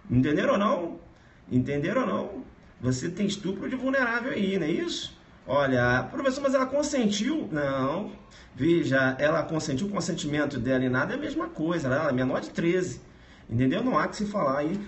Entenderam ou não? Entenderam ou não? Você tem estupro de vulnerável aí, não é isso? Olha, professor, mas ela consentiu? Não. Veja, ela consentiu, o consentimento dela e nada é a mesma coisa. Ela é menor de 13. Entendeu? Não há que se falar aí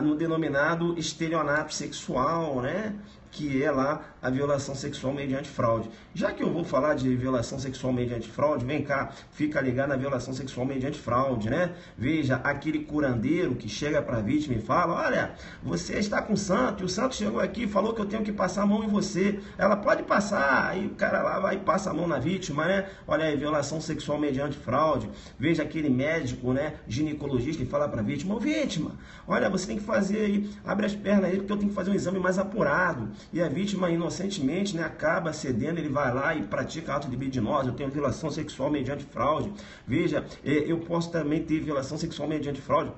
no denominado estelionato sexual, né? Que é lá a violação sexual mediante fraude. Já que eu vou falar de violação sexual mediante fraude, vem cá, fica ligado na violação sexual mediante fraude, né? Veja, aquele curandeiro que chega para a vítima e fala, olha, você está com o santo, e o santo chegou aqui e falou que eu tenho que passar a mão em você. Ela pode passar, aí o cara lá vai e passa a mão na vítima, né? Olha aí, violação sexual mediante fraude. Veja aquele médico, né, ginecologista, que fala para a vítima, ô vítima, olha, você tem que fazer aí, abre as pernas aí, porque eu tenho que fazer um exame mais apurado. E a vítima inocentemente, né, acaba cedendo, ele vai lá e pratica ato libidinoso, eu tenho violação sexual mediante fraude. Veja, eu posso também ter violação sexual mediante fraude.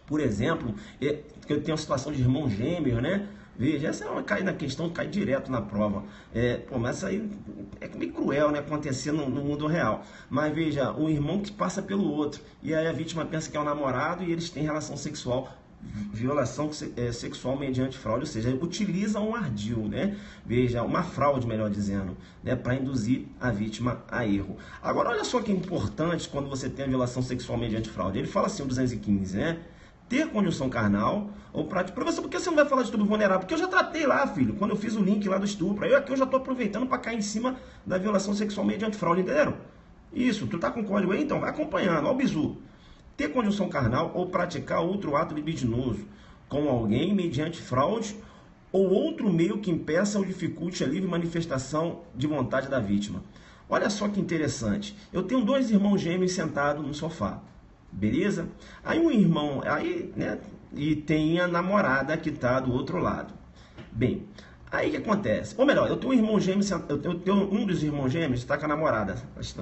Por exemplo, eu tenho a situação de irmão gêmeo, né? Veja, essa é uma cai na questão, cai direto na prova. Mas isso aí é meio cruel, né, acontecer no mundo real. Mas veja, o irmão que passa pelo outro, e aí a vítima pensa que é o namorado e eles têm relação sexual, violação sexual mediante fraude, ou seja, utiliza um ardil, né? Veja, uma fraude, melhor dizendo, né, para induzir a vítima a erro. Agora, olha só que é importante quando você tem a violação sexual mediante fraude. Ele fala assim, o 215, né? Ter conjunção carnal ou prática. Professor, por que você não vai falar de estupro vulnerável? Porque eu já tratei lá, filho, quando eu fiz o link lá do estupro. Aí aqui eu já estou aproveitando para cair em cima da violação sexual mediante fraude, entenderam? Isso, tu tá com o código aí? Então vai acompanhando, ó o bizu. Ter conjunção carnal ou praticar outro ato libidinoso com alguém mediante fraude ou outro meio que impeça ou dificulte a livre manifestação de vontade da vítima. Olha só que interessante. Eu tenho 2 irmãos gêmeos sentados no sofá. Beleza? Aí um irmão, né, e tem a namorada que está do outro lado. Bem, aí o que acontece? Ou melhor, eu tenho um irmão gêmeo, um dos irmãos gêmeos está com a namorada,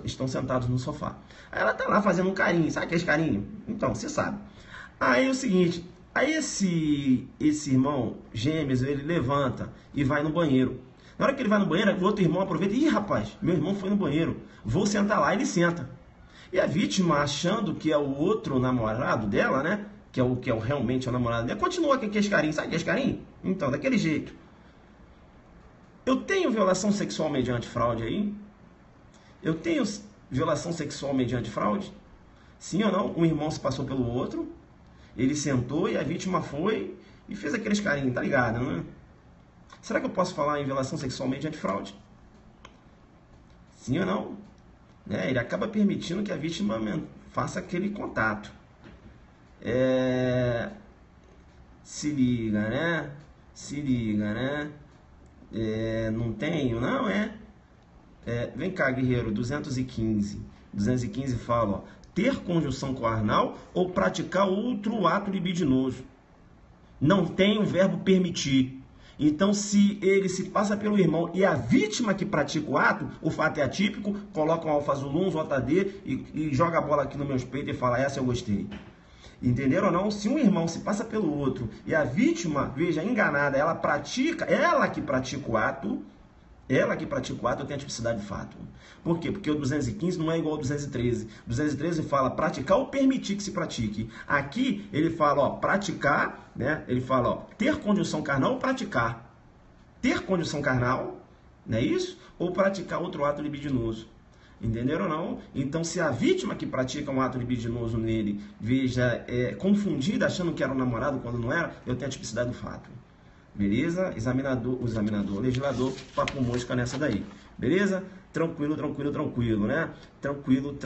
estão sentados no sofá. Aí ela está lá fazendo um carinho, sabe aquele carinho? Então, você sabe. Aí é o seguinte, aí esse irmão gêmeos, ele levanta e vai no banheiro. Na hora que ele vai no banheiro, o outro irmão aproveita, ih rapaz, meu irmão foi no banheiro, vou sentar lá, ele senta. E a vítima, achando que é o outro namorado dela, né? Que é realmente o namorado dela, continua com aquele carinho. Sabe aquele carinho? Então, daquele jeito. Eu tenho violação sexual mediante fraude aí? Eu tenho violação sexual mediante fraude? Sim ou não? Um irmão se passou pelo outro, ele sentou e a vítima foi e fez aqueles carinhos, tá ligado, né? Será que eu posso falar em violação sexual mediante fraude? Sim ou não? Ele acaba permitindo que a vítima faça aquele contato. Se liga, né? Se liga, né? Não tenho? Não, vem cá, guerreiro, 215. 215 fala, ó, ter conjunção carnal ou praticar outro ato libidinoso. Não tem o verbo permitir. Então, se ele se passa pelo irmão e a vítima que pratica o fato é atípico, coloca um alfazulum, um JD e joga a bola aqui no meu peito e fala, essa eu gostei. Entenderam ou não? Se um irmão se passa pelo outro e a vítima, veja, enganada, ela que pratica o ato, tem a tipicidade de fato. Por quê? Porque o 215 não é igual ao 213. 213 fala praticar ou permitir que se pratique. Aqui ele fala, ó, praticar, né? Ele fala, ó, ter conjunção carnal ou praticar. Ter conjunção carnal, não é isso? Ou praticar outro ato libidinoso. Entenderam ou não? Então, se a vítima que pratica um ato libidinoso nele, veja, confundida, achando que era um namorado quando não era, eu tenho a tipicidade do fato. Beleza? Legislador, papo mosca nessa daí. Beleza? Tranquilo, né? Tranquilo.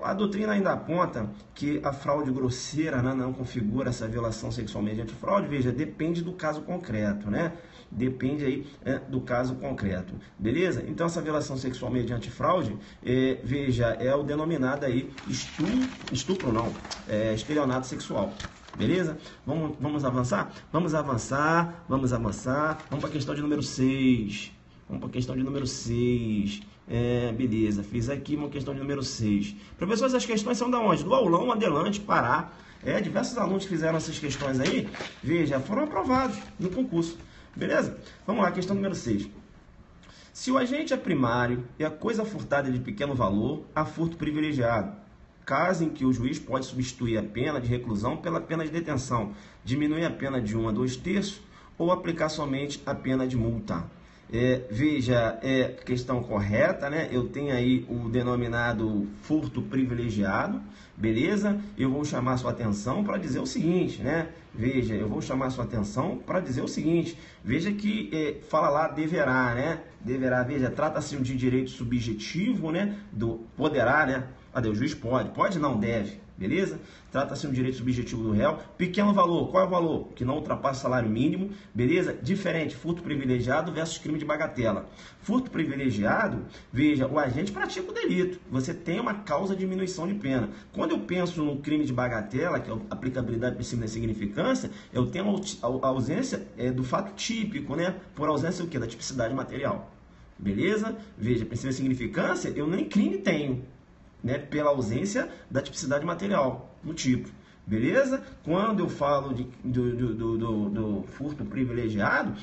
A doutrina ainda aponta que a fraude grosseira, né, não configura essa violação sexual mediante fraude. Veja, depende do caso concreto, né? Depende aí do caso concreto. Beleza? Então, essa violação sexual mediante fraude, veja, é o denominado aí estelionato sexual. Beleza? Vamos avançar? Vamos para a questão de número 6. Beleza. Fiz aqui uma questão de número 6. Professor, essas questões são da onde? Do Aulão, Adelante, Pará. Diversos alunos que fizeram essas questões aí, veja, foram aprovados no concurso. Beleza? Vamos lá, questão número 6. Se o agente é primário e a coisa furtada é de pequeno valor, há furto privilegiado. Caso em que o juiz pode substituir a pena de reclusão pela pena de detenção, diminuir a pena de 1 a 2/3 ou aplicar somente a pena de multa. Veja, questão correta, né? Eu tenho aí o denominado furto privilegiado, beleza? Eu vou chamar sua atenção para dizer o seguinte, né? Veja, veja que fala lá deverá, né? Deverá, veja, trata-se de direito subjetivo, né? Poderá, né? O juiz pode não, deve, beleza? Trata-se de um direito subjetivo do réu. Pequeno valor, qual é o valor? Que não ultrapassa o salário mínimo, beleza? Diferente, furto privilegiado versus crime de bagatela. Furto privilegiado, veja, o agente pratica o delito. Você tem uma causa de diminuição de pena. Quando eu penso no crime de bagatela, que é a aplicabilidade princípio da insignificância, eu tenho a ausência do fato típico, né? Por ausência o quê? Da tipicidade material. Beleza? Veja, princípio da insignificância, eu nem crime tenho, né, pela ausência da tipicidade material no tipo. beleza? Quando eu falo do furto privilegiado,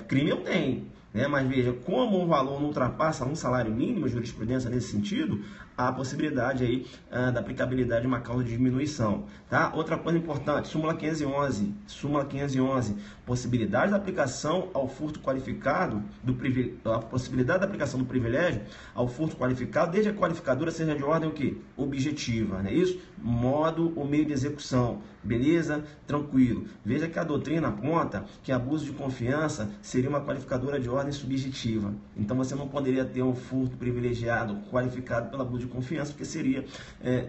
crime eu tenho, né? Mas veja, como o valor não ultrapassa um salário mínimo, jurisprudência nesse sentido, há a possibilidade aí da aplicabilidade de uma causa de diminuição, tá? Outra coisa importante, súmula 511, possibilidade da aplicação ao furto qualificado, a possibilidade da aplicação do privilégio ao furto qualificado, desde a qualificadora seja de ordem o quê? Objetiva, não é isso? Modo ou meio de execução, beleza? Tranquilo. Veja que a doutrina aponta que abuso de confiança seria uma qualificadora de ordem subjetiva. Então você não poderia ter um furto privilegiado qualificado pelo abuso de confiança, porque seria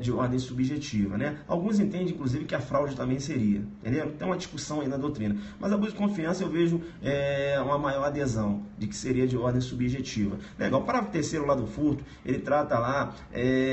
de ordem subjetiva, né? Alguns entendem, inclusive, que a fraude também seria, entendeu? Tem uma discussão aí na doutrina. Mas abuso de confiança eu vejo uma maior adesão de que seria de ordem subjetiva. Legal. O parágrafo terceiro lá do furto, ele trata lá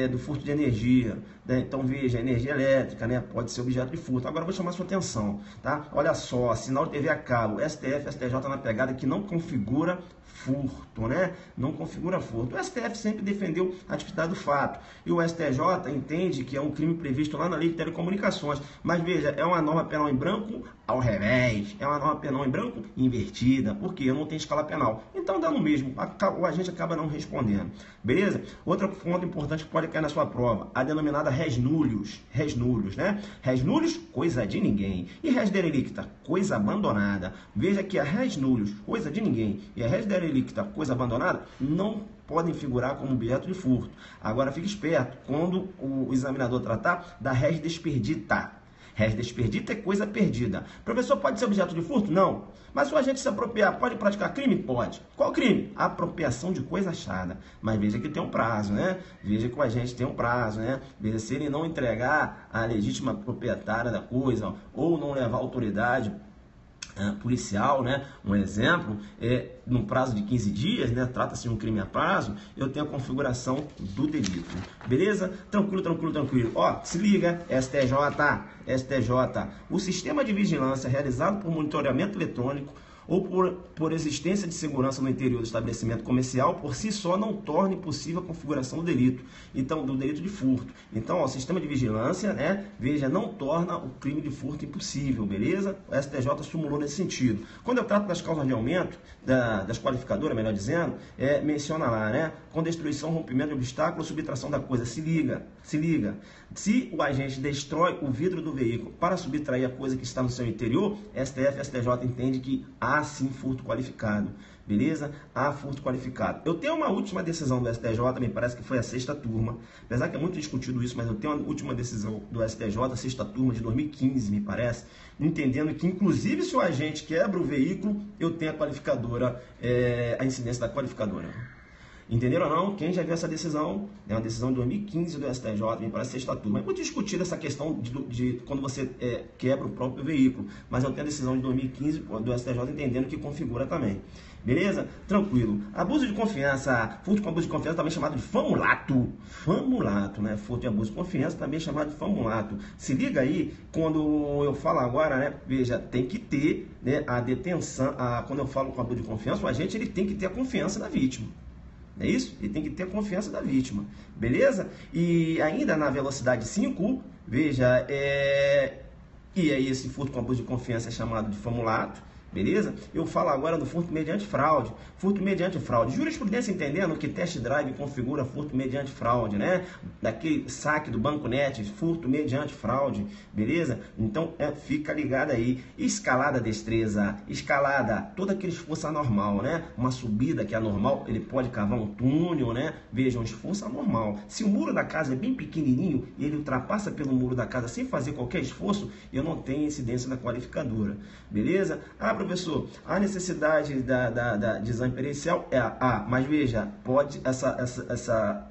do furto de energia, né? Então veja, energia elétrica, né? Pode ser objeto de furto. Agora eu vou chamar sua atenção, tá? Olha só, sinal de TV a cabo, STF, STJ na pegada que não configura furto, né? Não configura furto. O STF sempre defendeu a atividade do fato. E o STJ entende que é um crime previsto lá na Lei de Telecomunicações. Mas veja, é uma norma penal em branco ao revés. É uma norma penal em branco invertida. Por quê? Eu não tenho escala penal. Então dá no mesmo. O agente acaba não respondendo. Beleza? Outra fonte importante que pode cair na sua prova, a denominada res nullius. Res nullius, né? Res nullius, coisa de ninguém. E res derelicta, coisa abandonada. Veja que a res nullius, coisa de ninguém, e a res derelicta, coisa abandonada, não podem figurar como objeto de furto. Agora fique esperto, quando o examinador tratar da res desperdita. Res desperdita é coisa perdida. Professor, pode ser objeto de furto? Não. Mas se o agente se apropriar, pode praticar crime? Pode. Qual crime? Apropriação de coisa achada. Mas veja que tem um prazo, né? Veja que o agente tem um prazo, né? Veja, se ele não entregar a legítima proprietária da coisa ou não levar a autoridade policial, né? Um exemplo, no prazo de 15 dias, né? Trata-se de um crime a prazo, eu tenho a configuração do delito. Beleza? Tranquilo, tranquilo, tranquilo. Ó, se liga, STJ, o sistema de vigilância realizado por monitoramento eletrônico ou por existência de segurança no interior do estabelecimento comercial, por si só não torna impossível a configuração do delito, então do delito de furto. Então, ó, o sistema de vigilância, né, veja, não torna o crime de furto impossível, beleza? O STJ sumulou nesse sentido. Quando eu trato das causas de aumento, das qualificadoras, melhor dizendo, menciona lá, né, com destruição, rompimento de obstáculo, subtração da coisa. Se liga. Se o agente destrói o vidro do veículo para subtrair a coisa que está no seu interior, STF e STJ entende que há sim furto qualificado. Beleza? Há furto qualificado. Eu tenho uma última decisão do STJ, me parece que foi a sexta turma. Apesar que é muito discutido isso, mas eu tenho uma última decisão do STJ, a sexta turma de 2015, me parece, entendendo que, inclusive, se o agente quebra o veículo, eu tenho a qualificadora, a incidência da qualificadora. Entenderam ou não? Quem já viu essa decisão? É uma decisão de 2015 do STJ, me parece sexta turma. É muito discutida essa questão de quando você quebra o próprio veículo, mas eu tenho a decisão de 2015 do STJ entendendo que configura também. Beleza? Tranquilo. Abuso de confiança, furto com abuso de confiança também chamado de famulato. Famulato, né? Furto e abuso de confiança também chamado de famulato. Se liga aí, quando eu falo agora, né? Veja, tem que ter, né, a detenção, quando eu falo com abuso de confiança, o agente ele tem que ter a confiança da vítima. É isso? Ele tem que ter a confiança da vítima. Beleza? E ainda na velocidade 5, veja, e aí esse furto com abuso de confiança é chamado de famulato. Beleza? Eu falo agora do furto mediante fraude. Furto mediante fraude. Jurisprudência entendendo que test drive configura furto mediante fraude, né? Daquele saque do Banco Net, furto mediante fraude. Beleza? Então, fica ligado aí. Escalada, destreza. Escalada, todo aquele esforço anormal, né? Uma subida que é anormal, ele pode cavar um túnel, né? Veja, um esforço anormal. Se o muro da casa é bem pequenininho e ele ultrapassa pelo muro da casa sem fazer qualquer esforço, eu não tenho incidência da qualificadora. Beleza? Professor, a necessidade de exame pericial mas veja, pode essa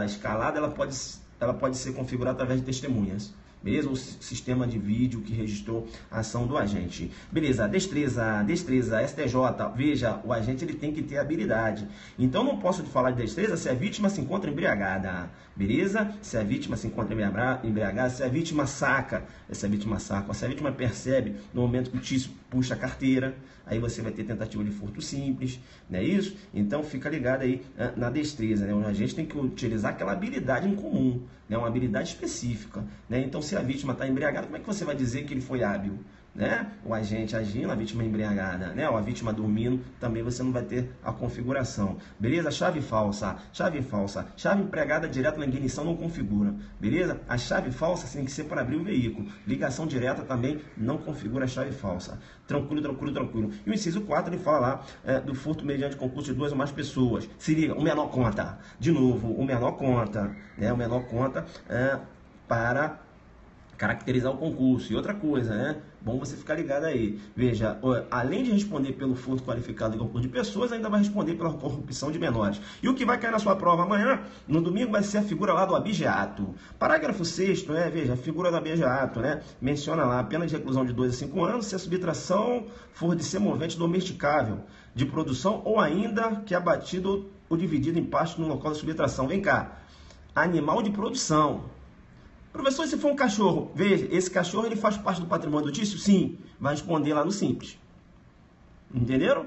escalada ela pode ser configurada através de testemunhas. Beleza? O sistema de vídeo que registrou a ação do agente. Beleza? Destreza, STJ. Veja, o agente ele tem que ter habilidade. Então, não posso te falar de destreza se a vítima se encontra embriagada. Beleza? Se a vítima se encontra embriagada, se a vítima saca, se a vítima percebe no momento que o puxa a carteira, aí você vai ter tentativa de furto simples, não é isso? Então fica ligado aí na destreza, né? A gente tem que utilizar aquela habilidade em comum, né? Uma habilidade específica, né? Então se a vítima está embriagada, como é que você vai dizer que ele foi hábil? Né? O agente agindo, a vítima embriagada, né? Ou a vítima dormindo, também você não vai ter a configuração. Beleza? Chave falsa, chave empregada direto na ignição não configura. Beleza? A chave falsa tem que ser para abrir o veículo. Ligação direta também não configura a chave falsa. Tranquilo, tranquilo, tranquilo. E o inciso 4, ele fala lá do furto mediante concurso de 2 ou mais pessoas. Se liga, o menor conta. De novo, o menor conta, né? O menor conta para caracterizar o concurso. E outra coisa, né? Bom você ficar ligado aí. Veja, além de responder pelo furto qualificado de concurso de pessoas, ainda vai responder pela corrupção de menores. E o que vai cair na sua prova amanhã, no domingo, vai ser a figura lá do abigeato. Parágrafo 6º, né? Veja, a figura do abigeato, né? Menciona lá a pena de reclusão de 2 a 5 anos se a subtração for de semovente domesticável, de produção ou ainda que abatido ou dividido em parte no local da subtração. Vem cá, animal de produção. Professor, se for um cachorro, veja, esse cachorro ele faz parte do patrimônio adultício? Sim, vai responder lá no simples. Entenderam?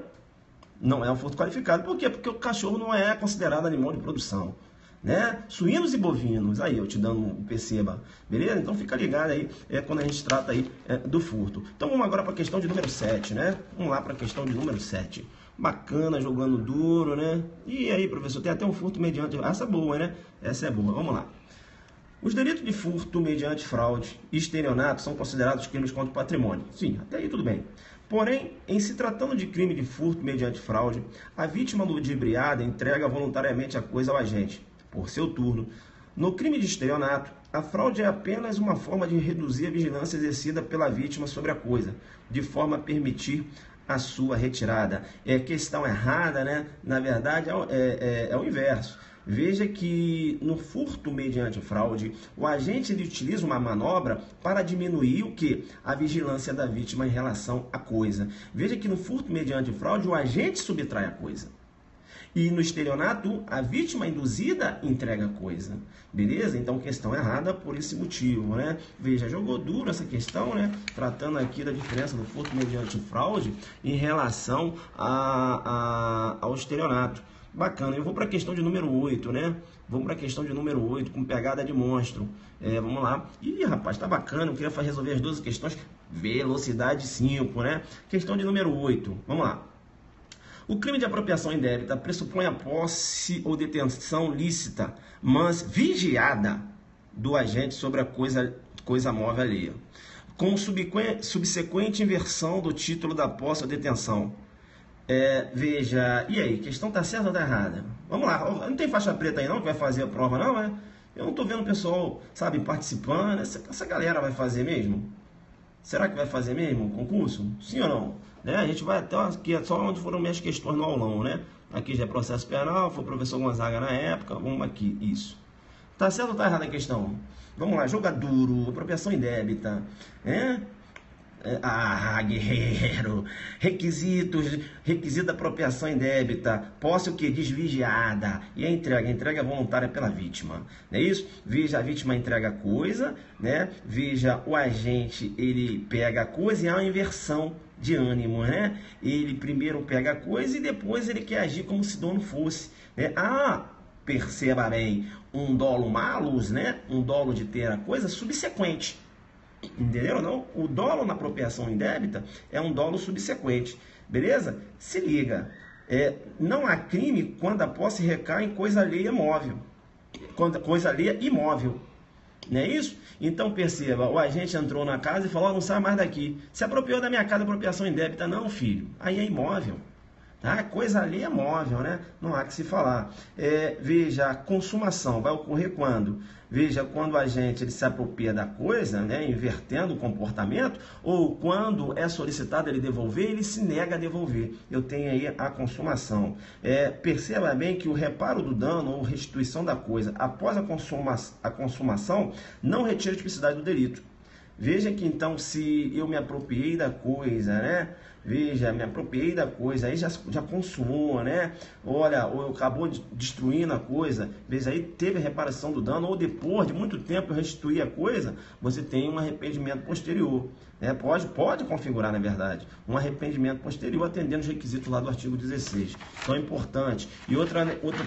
Não é um furto qualificado. Por quê? Porque o cachorro não é considerado animal de produção. Né? Suínos e bovinos, aí eu te dando perceba, beleza? Então fica ligado aí quando a gente trata aí do furto. Então vamos agora para a questão de número 7, né? Vamos lá para a questão de número 7. Bacana, jogando duro, né? E aí, professor, tem até um furto mediante... Essa é boa, né? Essa é boa, vamos lá. Os delitos de furto mediante fraude e estelionato são considerados crimes contra o patrimônio. Sim, até aí tudo bem. Porém, em se tratando de crime de furto mediante fraude, a vítima ludibriada entrega voluntariamente a coisa ao agente, por seu turno. No crime de estelionato, a fraude é apenas uma forma de reduzir a vigilância exercida pela vítima sobre a coisa, de forma a permitir a sua retirada. É questão errada, né? Na verdade, é o inverso. Veja que no furto mediante fraude, o agente ele utiliza uma manobra para diminuir o que? A vigilância da vítima em relação à coisa. Veja que no furto mediante fraude, o agente subtrai a coisa. E no estelionato, a vítima induzida entrega a coisa. Beleza? Então, questão errada por esse motivo, né? Veja, jogou duro essa questão, né? Tratando aqui da diferença do furto mediante fraude em relação ao estelionato. Bacana, eu vou para a questão de número 8, né? Vamos para a questão de número 8, com pegada de monstro. Vamos lá. Ih, rapaz, tá bacana, eu queria resolver as 12 questões. Velocidade 5, né? Questão de número 8, vamos lá. O crime de apropriação indébita pressupõe a posse ou detenção lícita, mas vigiada do agente sobre a coisa móvel alheia, com subsequente inversão do título da posse ou detenção. Veja, e aí, questão tá certa ou tá errada? Vamos lá, não tem faixa preta aí não que vai fazer a prova não, né? Eu não tô vendo o pessoal, sabe, participando, essa galera vai fazer mesmo? Será que vai fazer mesmo o concurso? Sim ou não? Né? A gente vai até aqui, é só onde foram minhas questões no aulão, né? Aqui já é processo penal, foi o professor Gonzaga na época, vamos aqui, isso. Tá certo ou tá errada a questão? Vamos lá, joga duro, apropriação indébita, guerreiro, requisito da apropriação indébita, posse o que? Desvigiada, e a entrega voluntária pela vítima, não é isso? Veja, a vítima entrega a coisa, né? Veja, o agente, ele pega a coisa e há uma inversão de ânimo, né? Ele primeiro pega a coisa e depois ele quer agir como se dono fosse, né? Perceba bem, um dolo malus, né? Um dolo de ter a coisa subsequente. Entenderam ou não? O dolo na apropriação indébita é um dolo subsequente. Beleza? Se liga. Não há crime quando a posse recai em coisa alheia móvel. Coisa alheia imóvel. Não é isso? Então perceba, o agente entrou na casa e falou, não sai mais daqui. Se apropriou da minha casa, apropriação indébita. Não, filho. Aí é imóvel. Tá? Coisa alheia móvel, né? Não há que se falar. Veja, a consumação vai ocorrer quando? Veja, quando o agente ele se apropria da coisa, né, invertendo o comportamento, ou quando é solicitado ele devolver, ele se nega a devolver. Eu tenho aí a consumação. Perceba bem que o reparo do dano ou restituição da coisa após a consumação não retira a tipicidade do delito. Veja que então, se eu me apropriei da coisa, né, veja, me apropriei da coisa, aí já consumou, né? Olha, ou acabou destruindo a coisa, veja, aí teve a reparação do dano, ou depois de muito tempo eu restituir a coisa, você tem um arrependimento posterior. Né? Pode configurar, na verdade, um arrependimento posterior atendendo os requisitos lá do artigo 16. Então é importante. E outro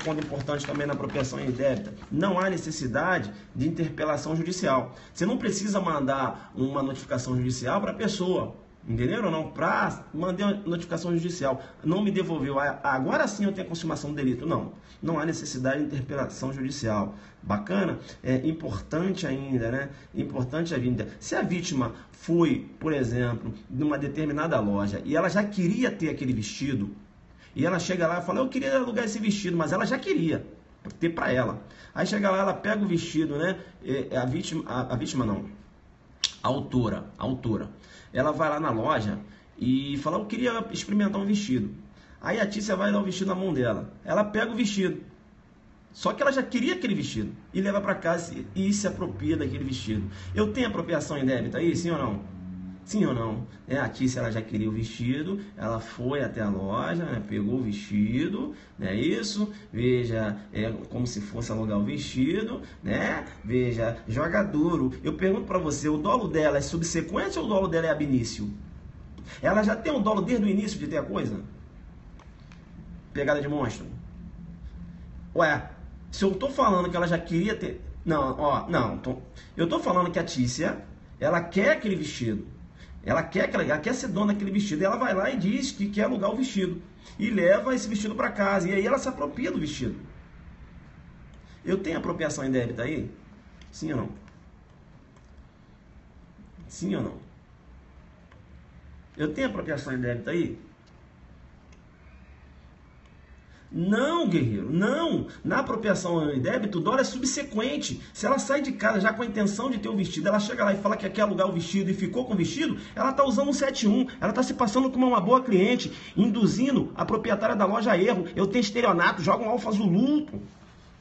ponto importante também na apropriação indébita, não há necessidade de interpelação judicial. Você não precisa mandar uma notificação judicial para a pessoa. Entenderam ou não? Mandei uma notificação judicial, não me devolveu, agora sim eu tenho a consumação do delito. Não há necessidade de interpelação judicial. Bacana? É importante ainda, né? Importante ainda. Se a vítima foi, por exemplo, numa determinada loja e ela já queria ter aquele vestido, e ela chega lá e fala, eu queria alugar esse vestido, mas ela já queria ter para ela. Aí chega lá, ela pega o vestido, né? A vítima não, a autora. Ela vai lá na loja e fala, eu queria experimentar um vestido. Aí a Tícia vai dar o vestido na mão dela. Ela pega o vestido. Só que ela já queria aquele vestido e leva para casa e se apropria daquele vestido. Eu tenho apropriação indébita aí, sim ou não? Sim ou não? A Tícia ela já queria o vestido, ela foi até a loja, né, pegou o vestido, não é isso? Veja, é como se fosse alugar o vestido, né? Veja, joga duro. Eu pergunto para você, o dolo dela é subsequente ou o dolo dela é ab início? Ela já tem um dolo desde o início de ter a coisa? Pegada de monstro? Ué, se eu tô falando que ela já queria ter... eu tô falando que a Tícia, ela quer aquele vestido. Ela quer ser dona daquele vestido. E ela vai lá e diz que quer alugar o vestido. E leva esse vestido para casa. E aí ela se apropria do vestido. Eu tenho apropriação indébita aí? Sim ou não? Sim ou não? Eu tenho apropriação indébita aí? Não, guerreiro, não. Na apropriação indébita, o dolo é subsequente. Se ela sai de casa já com a intenção de ter o vestido, ela chega lá e fala que quer alugar o vestido e ficou com o vestido, ela está usando um 71. Ela está se passando como uma boa cliente, induzindo a proprietária da loja a erro. Eu tenho estelionato, joga um Alfa Zulu,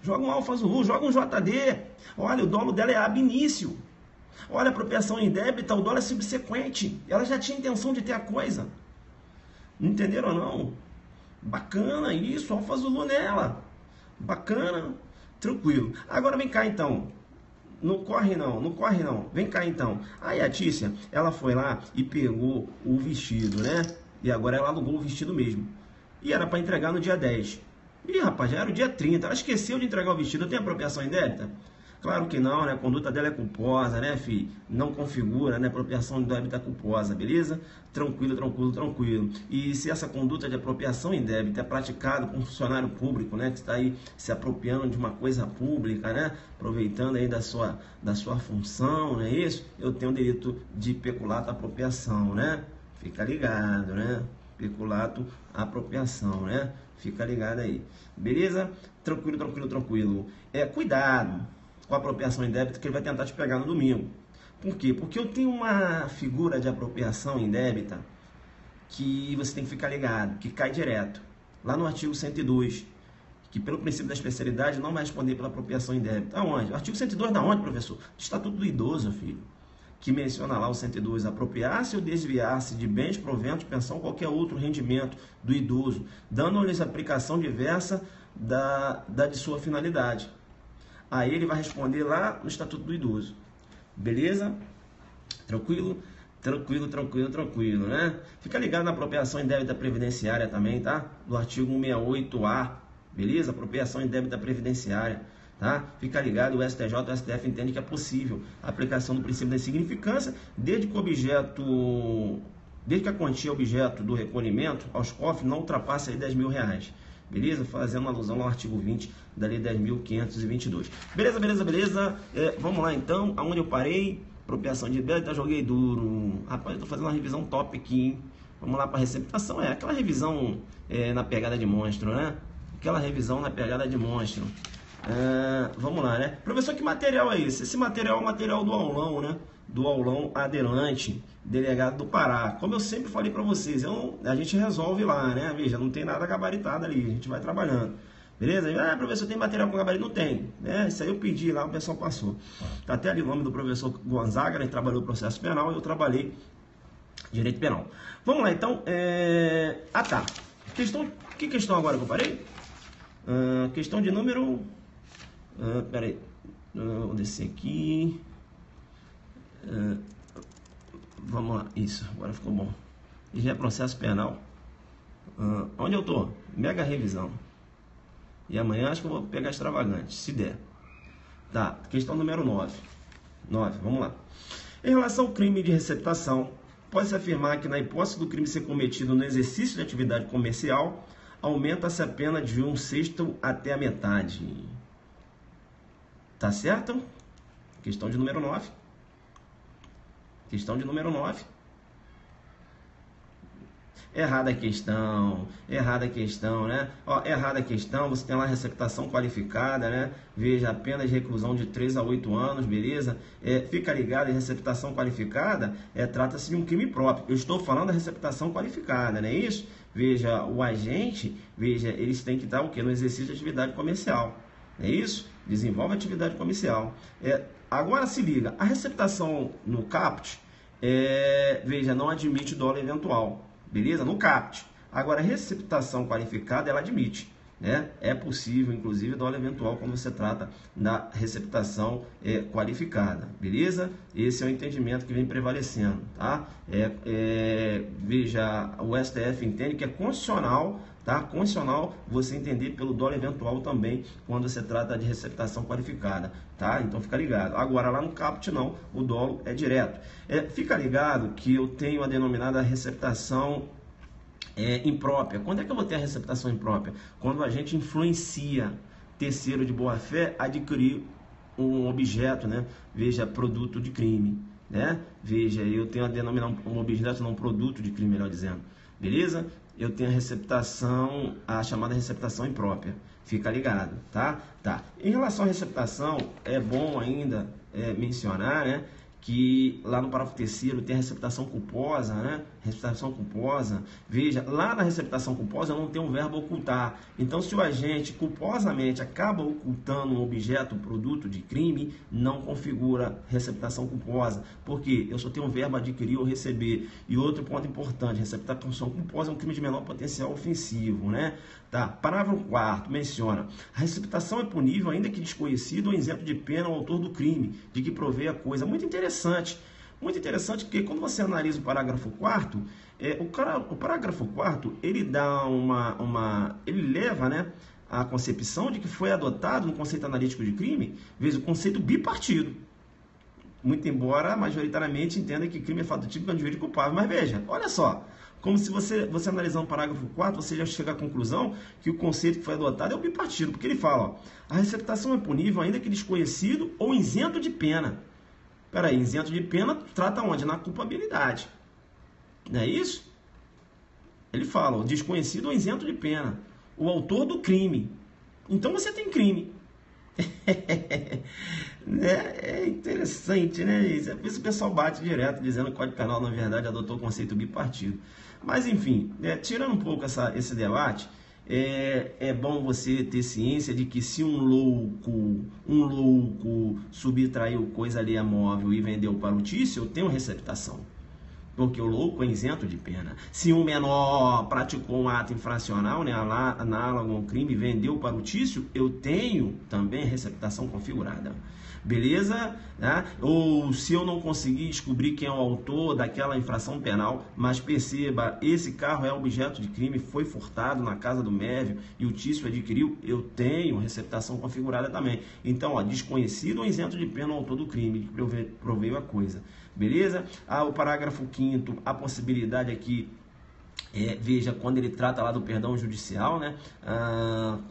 joga um JD. Olha, o dolo dela é ab início. Olha, a apropriação indébita, o dolo é subsequente. Ela já tinha intenção de ter a coisa. Entenderam ou não? Bacana isso, Alfa Zulu nela. Bacana, tranquilo. Agora vem cá então. Não corre não. Vem cá então. Aí a Tícia, ela foi lá e pegou o vestido, né? E agora ela alugou o vestido mesmo. E era para entregar no dia 10. Ih, rapaz, já era o dia 30. Ela esqueceu de entregar o vestido. Tem apropriação indébita? Claro que não, né? A conduta dela é culposa, né, filho? Não configura, né? Apropriação indébita culposa, beleza? Tranquilo. E se essa conduta de apropriação indébita é praticada por um funcionário público, né? Que está aí se apropriando de uma coisa pública, né? Aproveitando aí da sua função, não é isso? Eu tenho o direito de peculato apropriação, né? Fica ligado, né? Peculato apropriação, né? Fica ligado aí. Beleza? Tranquilo. Cuidado com a apropriação indébita que ele vai tentar te pegar no domingo. Por quê? Porque eu tenho uma figura de apropriação indébita que você tem que ficar ligado, que cai direto. Lá no artigo 102, que pelo princípio da especialidade não vai responder pela apropriação indébita. Aonde? O artigo 102 da onde, professor? Do Estatuto do Idoso, filho. Que menciona lá o 102, apropriar-se ou desviar-se de bens, proventos, pensão, qualquer outro rendimento do idoso, dando-lhes aplicação diversa da de sua finalidade. Aí ele vai responder lá no Estatuto do Idoso. Beleza? Tranquilo, né? Fica ligado na apropriação indébita previdenciária também, tá? Do artigo 168A, beleza? Apropriação indébita previdenciária, tá? Fica ligado, o STJ e o STF entende que é possível a aplicação do princípio da insignificância, desde que a quantia objeto do recolhimento aos cofres não ultrapasse aí R$10.000. Beleza? Fazendo alusão ao artigo 20 da Lei 10.522. Beleza? Vamos lá então, aonde eu parei? Apropriação de indébita, joguei duro. Rapaz, eu tô fazendo uma revisão top aqui, hein? Vamos lá para receptação. Aquela revisão na pegada de monstro, né? Vamos lá, né? Professor, que material é esse? Esse material é o material do aulão, né? Do aulão aderante, delegado do Pará. Como eu sempre falei para vocês, a gente resolve lá, né? Veja, não tem nada gabaritado ali, a gente vai trabalhando. Beleza? Professor, tem material com gabarito? Não tem. Isso aí eu pedi lá, o pessoal passou. Tá até ali o nome do professor Gonzaga, ele trabalhou o processo penal e eu trabalhei Direito penal. Vamos lá, então. Tá. Que questão agora que eu parei? Questão de número... peraí. Vou descer aqui. Vamos lá. Isso, agora ficou bom. E já é processo penal. Onde eu tô? Mega revisão. E amanhã acho que eu vou pegar extravagante, se der. Tá, questão número 9. Vamos lá. Em relação ao crime de receptação, pode-se afirmar que na hipótese do crime ser cometido no exercício de atividade comercial, aumenta-se a pena de 1/6 até a metade. Tá certo? Questão de número 9. Questão de número 9. Errada a questão, né? Errada a questão, você tem lá a receptação qualificada, né? Veja, apenas reclusão de 3 a 8 anos, beleza? Fica ligado, em receptação qualificada, trata-se de um crime próprio. Eu estou falando da receptação qualificada, não é isso? Veja, o agente, eles têm que estar o quê? No exercício de atividade comercial, não é isso? Desenvolve atividade comercial. Agora se liga, a receptação no CAPT, veja, não admite dolo eventual. Beleza? No CAPT. Agora, a receptação qualificada, ela admite, né? É possível, inclusive, dolo eventual quando você trata da receptação qualificada. Beleza? Esse é o entendimento que vem prevalecendo, tá? Veja, o STF entende que é constitucional, tá? Constitucional você entender pelo dolo eventual também quando você trata de receptação qualificada, tá? Então fica ligado. Agora lá no CAPT não, o dolo é direto. Fica ligado que eu tenho a denominada receptação imprópria. Quando é que eu vou ter a receptação imprópria? Quando a gente influencia terceiro de boa fé a adquirir um objeto, né? Veja, produto de crime, né? Veja, eu tenho a denominação um objeto, não um produto de crime, melhor dizendo. Beleza? Eu tenho a receptação, a chamada receptação imprópria. Fica ligado, tá? Em relação à receptação, é bom ainda mencionar, né, que lá no parágrafo 3º tem a receptação culposa, né? Receptação culposa. Veja, lá na receptação culposa eu não tenho um verbo ocultar. Então, se o agente culposamente acaba ocultando um objeto, produto de crime, não configura receptação culposa. Porque eu só tenho um verbo adquirir ou receber. E outro ponto importante, receptação culposa é um crime de menor potencial ofensivo, né? Tá. Parágrafo 4º menciona: a receptação é punível ainda que desconhecido ou isento de pena ao autor do crime, de que provei a coisa. Muito interessante, porque quando você analisa o parágrafo 4º, o parágrafo 4º, ele dá ele leva, né, a concepção de que foi adotado no conceito analítico de crime, veja, o conceito bipartido. Muito embora majoritariamente entenda que crime é fato típico de jurídico culpável, mas veja, olha só, como se você analisando o parágrafo 4º, você já chega à conclusão que o conceito que foi adotado é o bipartido, porque ele fala, a receptação é punível ainda que desconhecido ou isento de pena. Peraí, isento de pena trata onde? Na culpabilidade. Não é isso? Ele fala, o desconhecido ou isento de pena. O autor do crime. Então você tem crime. É interessante, né? Isso é por isso que o pessoal bate direto, dizendo que o Código Penal, na verdade, adotou o conceito bipartido. Mas, enfim, tirando um pouco esse debate, é bom você ter ciência de que se um louco subtraiu coisa alheia móvel e vendeu para o tício, eu tenho receptação. Porque o louco é isento de pena. Se um menor praticou um ato infracional, né, análogo a um crime, vendeu para o tício, eu tenho também receptação configurada. Beleza? Né? Ou se eu não conseguir descobrir quem é o autor daquela infração penal, mas perceba, esse carro é objeto de crime, foi furtado na casa do Mévio e o tício adquiriu, eu tenho receptação configurada também. Então, desconhecido ou isento de pena o autor do crime, que proveio a coisa. Beleza? O parágrafo 5º, a possibilidade aqui, veja, quando ele trata lá do perdão judicial, né?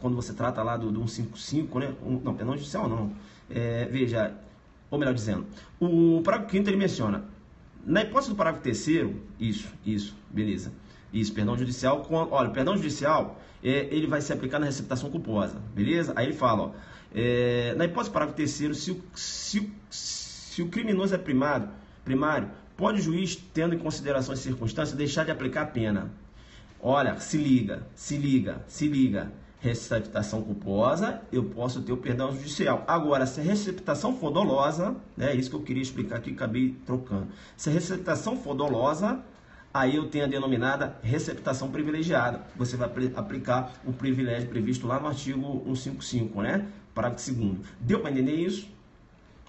Quando você trata lá do 155, né? Não, perdão judicial não. Veja, ou melhor dizendo, o parágrafo 5º ele menciona, na hipótese do parágrafo 3º, isso, beleza. Isso, perdão judicial, olha, perdão judicial, ele vai ser aplicado na receptação culposa, beleza? Aí ele fala, ó, na hipótese do parágrafo 3º, se o criminoso é primário, pode o juiz, tendo em consideração as circunstâncias, deixar de aplicar a pena. Olha, se liga. Receptação culposa, eu posso ter o perdão judicial. Agora, se a receptação for dolosa, é isso que eu queria explicar aqui, acabei trocando. Se a receptação for dolosa, aí eu tenho a denominada receptação privilegiada. Você vai aplicar o privilégio previsto lá no artigo 155, né? Parágrafo 2º. Deu para entender isso?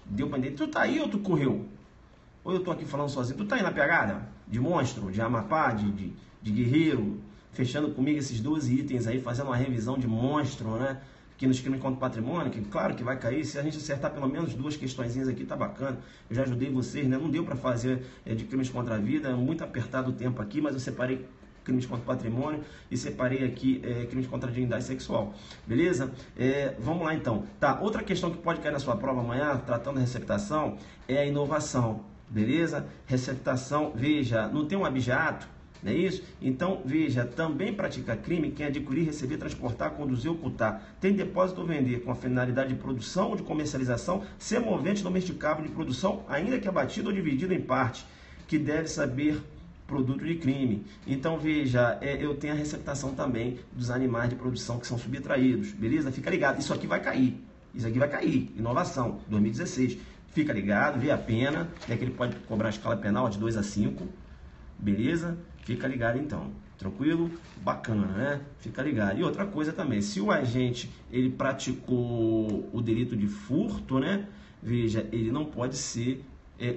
Deu para entender? Tu tá aí ou tu correu? Ou eu tô aqui falando sozinho? Tu tá aí na pegada? De monstro, de Amapá, de guerreiro, fechando comigo esses 12 itens aí, fazendo uma revisão de monstro, né? Aqui nos crimes contra o patrimônio, que claro que vai cair, se a gente acertar pelo menos 2 questõezinhas aqui, tá bacana. Eu já ajudei vocês, né? Não deu para fazer de crimes contra a vida, muito apertado o tempo aqui, mas eu separei crimes contra o patrimônio e separei aqui crimes contra a dignidade sexual, beleza? Vamos lá então. Tá, outra questão que pode cair na sua prova amanhã, tratando da receptação, é a inovação, beleza? Receptação, veja, não tem um abjato, não é isso? Então, veja, também pratica crime quem adquirir, receber, transportar, conduzir, ocultar, tem depósito ou vender com a finalidade de produção ou de comercialização, ser movente domesticável de produção, ainda que abatido ou dividido em parte, que deve saber produto de crime. Então, veja, eu tenho a receptação também dos animais de produção que são subtraídos, beleza? Fica ligado, isso aqui vai cair, inovação, 2016. Fica ligado, vê a pena, né, que ele pode cobrar a escala penal de 2 a 5, beleza? Fica ligado então, tranquilo? Bacana, né? Fica ligado. E outra coisa também, se o agente ele praticou o delito de furto, né? Veja, ele não pode ser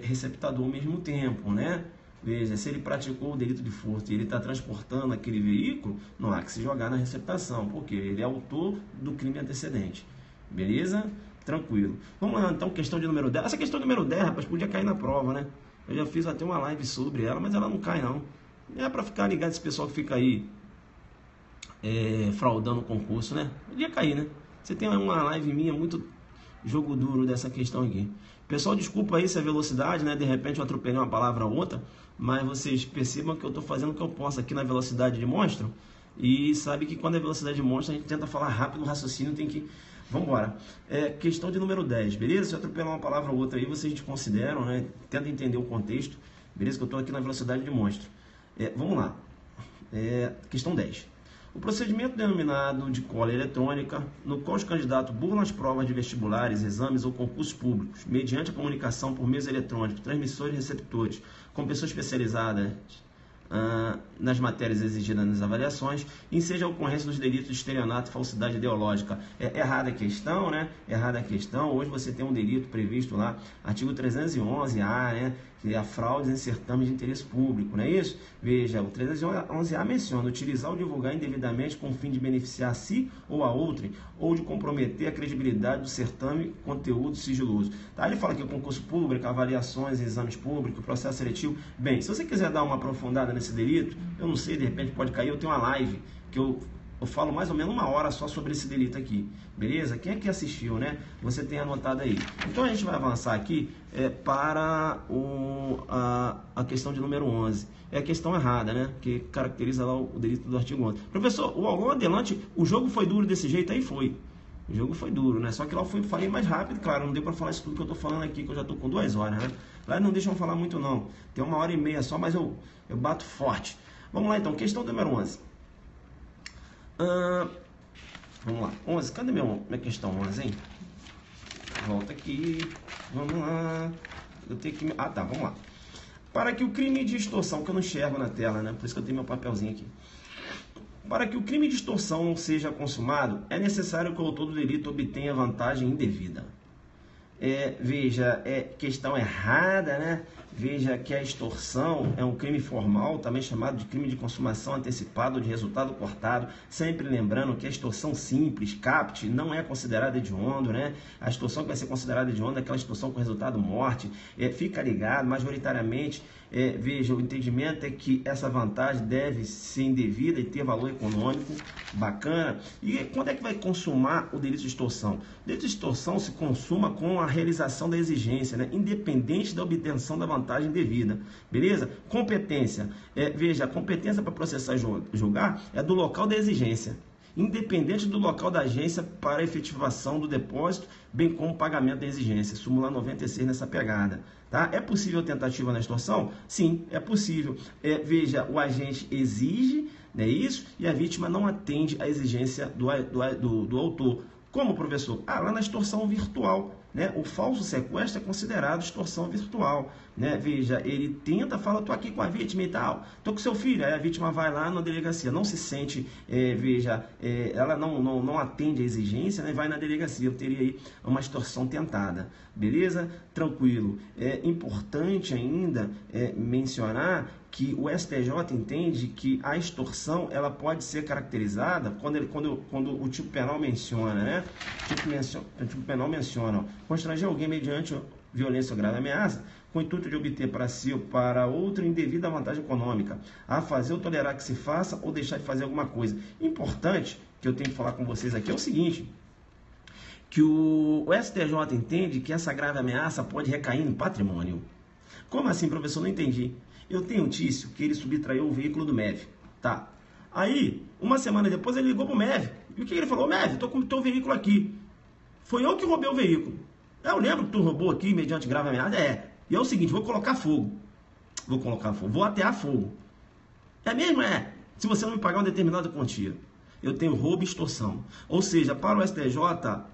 receptador ao mesmo tempo, né? Veja, se ele praticou o delito de furto e ele está transportando aquele veículo, não há que se jogar na receptação, porque ele é autor do crime antecedente, beleza? Tranquilo. Vamos lá então, questão de número 10. Essa questão de número 10, rapaz, podia cair na prova, né? Eu já fiz até uma live sobre ela, mas ela não cai não. É para ficar ligado esse pessoal que fica aí fraudando o concurso, né? Podia cair, né? Você tem uma live minha muito jogo duro dessa questão aqui. Pessoal, desculpa aí se é velocidade, né? De repente eu atropelei uma palavra ou outra, mas vocês percebam que eu estou fazendo o que eu posso aqui na velocidade de monstro. E sabe que quando é velocidade de monstro, a gente tenta falar rápido, o raciocínio tem que... Vamos embora. Questão de número 10, beleza? Se eu atropelar uma palavra ou outra aí, vocês consideram, né? Tenta entender o contexto, beleza? Que eu estou aqui na velocidade de monstro. Vamos lá. Questão 10. O procedimento denominado de cola eletrônica, no qual os candidatos burlam as provas de vestibulares, exames ou concursos públicos, mediante a comunicação por meios eletrônicos, transmissores e receptores, com pessoas especializadas nas matérias exigidas nas avaliações, enseja a ocorrência dos delitos de estelionato e falsidade ideológica. Errada a questão, né? Errada a questão. Hoje você tem um delito previsto lá, artigo 311-A, né? Que é a fraude em certames de interesse público, não é isso? Veja, o 311-A menciona utilizar ou divulgar indevidamente com o fim de beneficiar a si ou a outrem, ou de comprometer a credibilidade do certame, conteúdo sigiloso. Tá? Ele fala aqui concurso público, avaliações, exames públicos, processo seletivo. Bem, se você quiser dar uma aprofundada nesse delito, eu não sei, de repente pode cair, eu tenho uma live que eu falo mais ou menos 1 hora só sobre esse delito aqui, beleza? Quem é que assistiu, né? Você tem anotado aí. Então a gente vai avançar aqui para a questão de número 11. É a questão errada, né? Que caracteriza lá o delito do artigo 11. Professor, o aulão adelante, o jogo foi duro desse jeito? Aí foi. O jogo foi duro, né? Só que lá eu falei mais rápido, claro, não deu para falar isso tudo que eu tô falando aqui, que eu já tô com 2 horas, né? Lá não deixam falar muito não. Tem 1h30 só, mas eu bato forte. Vamos lá então, questão número 11. Vamos lá, 11, cadê minha questão 11, hein? Volta aqui, vamos lá. Eu tenho que... tá, vamos lá. Para que o crime de extorsão, que eu não enxergo na tela, né? Por isso que eu tenho meu papelzinho aqui. Para que o crime de extorsão não seja consumado, é necessário que o autor do delito obtenha vantagem indevida. Veja, questão errada, né? Veja que a extorsão é um crime formal, também chamado de crime de consumação antecipada ou de resultado cortado. Sempre lembrando que a extorsão simples, CAPT, não é considerada hediondo, né? A extorsão que vai ser considerada hedionda é aquela extorsão com resultado morte. Fica ligado, majoritariamente, veja, o entendimento é que essa vantagem deve ser indevida e ter valor econômico, bacana. E quando é que vai consumar o delito de extorsão? O delito de extorsão se consuma com a realização da exigência, né? Independente da obtenção da vantagem devida, beleza? Competência, veja, a competência para processar e julgar é do local da exigência, independente do local da agência para a efetivação do depósito, bem como o pagamento da exigência. Súmula 96 nessa pegada. Tá? É possível tentativa na extorsão? Sim, é possível. Veja, o agente exige, não é isso? E a vítima não atende à exigência do autor. Como, professor? Ah, lá na extorsão virtual, né? O falso sequestro é considerado extorsão virtual, né? Veja, ele tenta, fala, tô aqui com a vítima e tal, tô com seu filho, aí a vítima vai lá na delegacia, não se sente, ela não atende a exigência, né? Vai na delegacia, eu teria aí uma extorsão tentada, beleza? Tranquilo. É importante ainda mencionar que o STJ entende que a extorsão ela pode ser caracterizada quando o tipo penal menciona, né? O tipo penal menciona, constranger alguém mediante violência ou grave ameaça, com o intuito de obter para si ou para outro indevida vantagem econômica, a fazer ou tolerar que se faça ou deixar de fazer alguma coisa. Importante que eu tenho que falar com vocês aqui é o seguinte, que o STJ entende que essa grave ameaça pode recair em patrimônio. Como assim, professor? Não entendi. Eu tenho um tício que ele subtraiu o veículo do MEV, tá? Aí, uma semana depois, ele ligou pro MEV. E o que ele falou? MEV, tô com o teu veículo aqui. Foi eu que roubei o veículo. Eu lembro que tu roubou aqui mediante grave ameaça. E é o seguinte, vou colocar fogo. Vou atear fogo. É mesmo? Se você não me pagar uma determinada quantia. Eu tenho roubo e extorsão. Ou seja, para o STJ,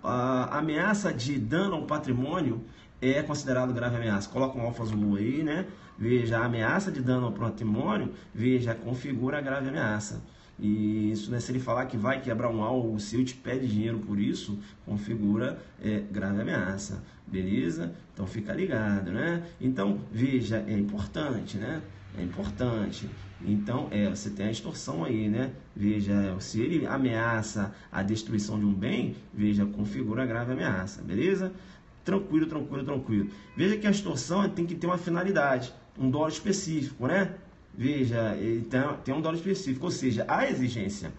a ameaça de dano ao patrimônio é considerado grave ameaça. Coloca um alfa Zulu aí, né? Veja, a ameaça de dano ao patrimônio, veja, configura a grave ameaça. E isso, né, se ele falar que vai quebrar um algo seu e te pede dinheiro por isso, configura grave ameaça. Beleza? Então fica ligado, né? Então, veja, é importante, né? É importante. Então, você tem a extorsão aí, né? Veja, se ele ameaça a destruição de um bem, veja, configura a grave ameaça, beleza? Tranquilo, tranquilo, tranquilo. Veja que a extorsão tem que ter uma finalidade, um dolo específico, né? Veja, tem um dolo específico, ou seja, a exigência.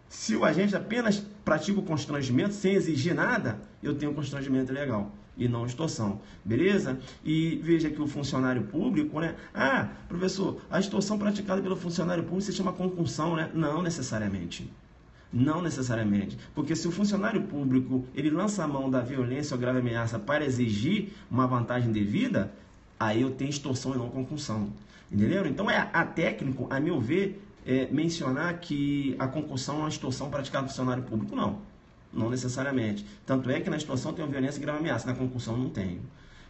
Se o agente apenas pratica o constrangimento sem exigir nada, eu tenho constrangimento legal e não extorsão, beleza? E veja que o funcionário público, né? Ah, professor, a extorsão praticada pelo funcionário público se chama concussão, né? Não necessariamente. Não necessariamente, porque se o funcionário público ele lança a mão da violência ou grave ameaça para exigir uma vantagem devida, aí eu tenho extorsão e não concussão, entendeu? Então é atécnico, a meu ver, mencionar que a concussão é uma extorsão praticada no funcionário público, não necessariamente. Tanto é que na extorsão tem uma violência e grave ameaça, na concussão não tem.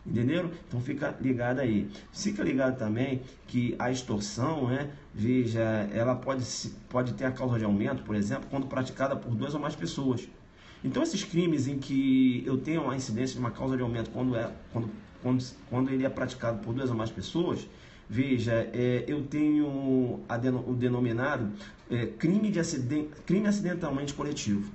Entenderam? Então fica ligado aí. Fica ligado também que a extorsão, né, veja, ela pode ter a causa de aumento, por exemplo, quando praticada por 2 ou mais pessoas. Então esses crimes em que eu tenho a incidência de uma causa de aumento quando ele é praticado por 2 ou mais pessoas, veja, eu tenho o denominado crime acidentalmente coletivo.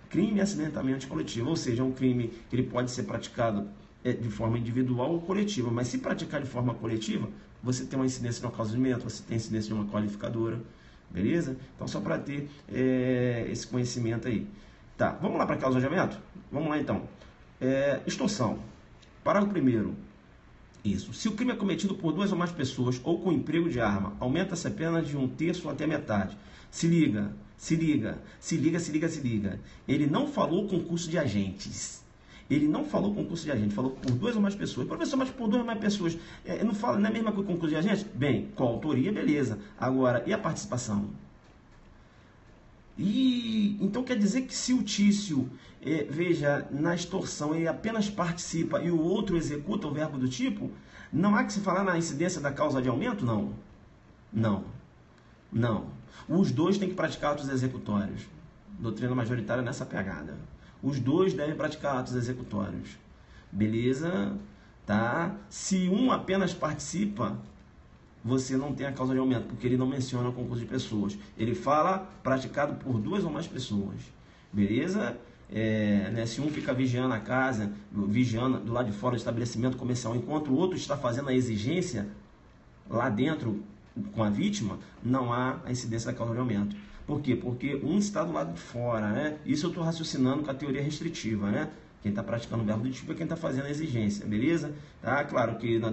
Crime acidentalmente coletivo, ou seja, é um crime que ele pode ser praticado de forma individual ou coletiva, mas se praticar de forma coletiva, você tem uma incidência de uma causa de aumento, você tem incidência de uma qualificadora, beleza? Então, só para ter esse conhecimento aí. Tá, vamos lá para a causa de aumento? Vamos lá, então. Extorsão. Parágrafo 1º. Isso. Se o crime é cometido por 2 ou mais pessoas ou com emprego de arma, aumenta-se a pena de 1/3 até metade. Se liga. Ele não falou concurso de agentes. Ele não falou concurso de agente, falou por 2 ou mais pessoas. Professor, mas por 2 ou mais pessoas, não fala, não é a mesma coisa que concurso de agente? Bem, com a autoria, beleza. Agora, e a participação? Então quer dizer que se o tício, veja, na extorsão, ele apenas participa e o outro executa o verbo do tipo, não há que se falar na incidência da causa de aumento? Não. Os dois têm que praticar atos executórios. Doutrina majoritária nessa pegada. Os dois devem praticar atos executórios. Beleza? Tá? Se um apenas participa, você não tem a causa de aumento, porque ele não menciona o concurso de pessoas. Ele fala praticado por 2 ou mais pessoas. Beleza? Se um fica vigiando a casa, vigiando do lado de fora do estabelecimento comercial, enquanto o outro está fazendo a exigência lá dentro com a vítima, não há a incidência da causa de aumento. Por quê? Porque um está do lado de fora, né? Isso eu estou raciocinando com a teoria restritiva, né? Quem está praticando o verbo do tipo é quem está fazendo a exigência, beleza? Tá? Claro que na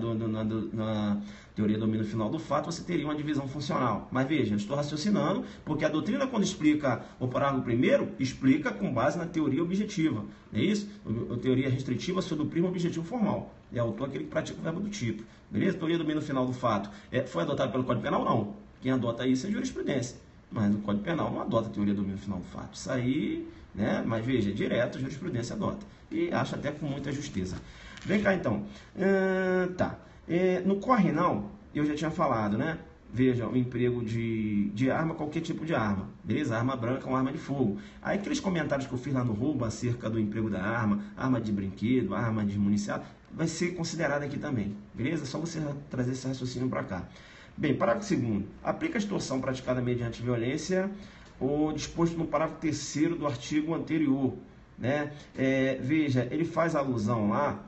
teoria do domínio final do fato você teria uma divisão funcional. Mas veja, eu estou raciocinando porque a doutrina, quando explica o parágrafo 1º, explica com base na teoria objetiva. Não é isso? A teoria restritiva sobre o primo objetivo formal. É o autor aquele que pratica o verbo do tipo. Beleza? Teoria do domínio final do fato. Foi adotado pelo Código Penal? Não. Quem adota isso é jurisprudência. mas o Código Penal não adota a teoria do domínio final do fato. Isso aí, né? Mas veja, direto a jurisprudência adota. E acha até com muita justeza. Vem cá então. Tá. No corre não, eu já tinha falado, né? Veja, o emprego de arma, qualquer tipo de arma, beleza? Arma branca ou arma de fogo. Aí aqueles comentários que eu fiz lá no roubo acerca do emprego da arma, arma de brinquedo, arma de municiado, vai ser considerado aqui também, beleza? Só você trazer esse raciocínio para cá. Bem, parágrafo 2º. Aplica a extorsão praticada mediante violência o disposto no parágrafo 3º do artigo anterior, né? Veja, ele faz alusão lá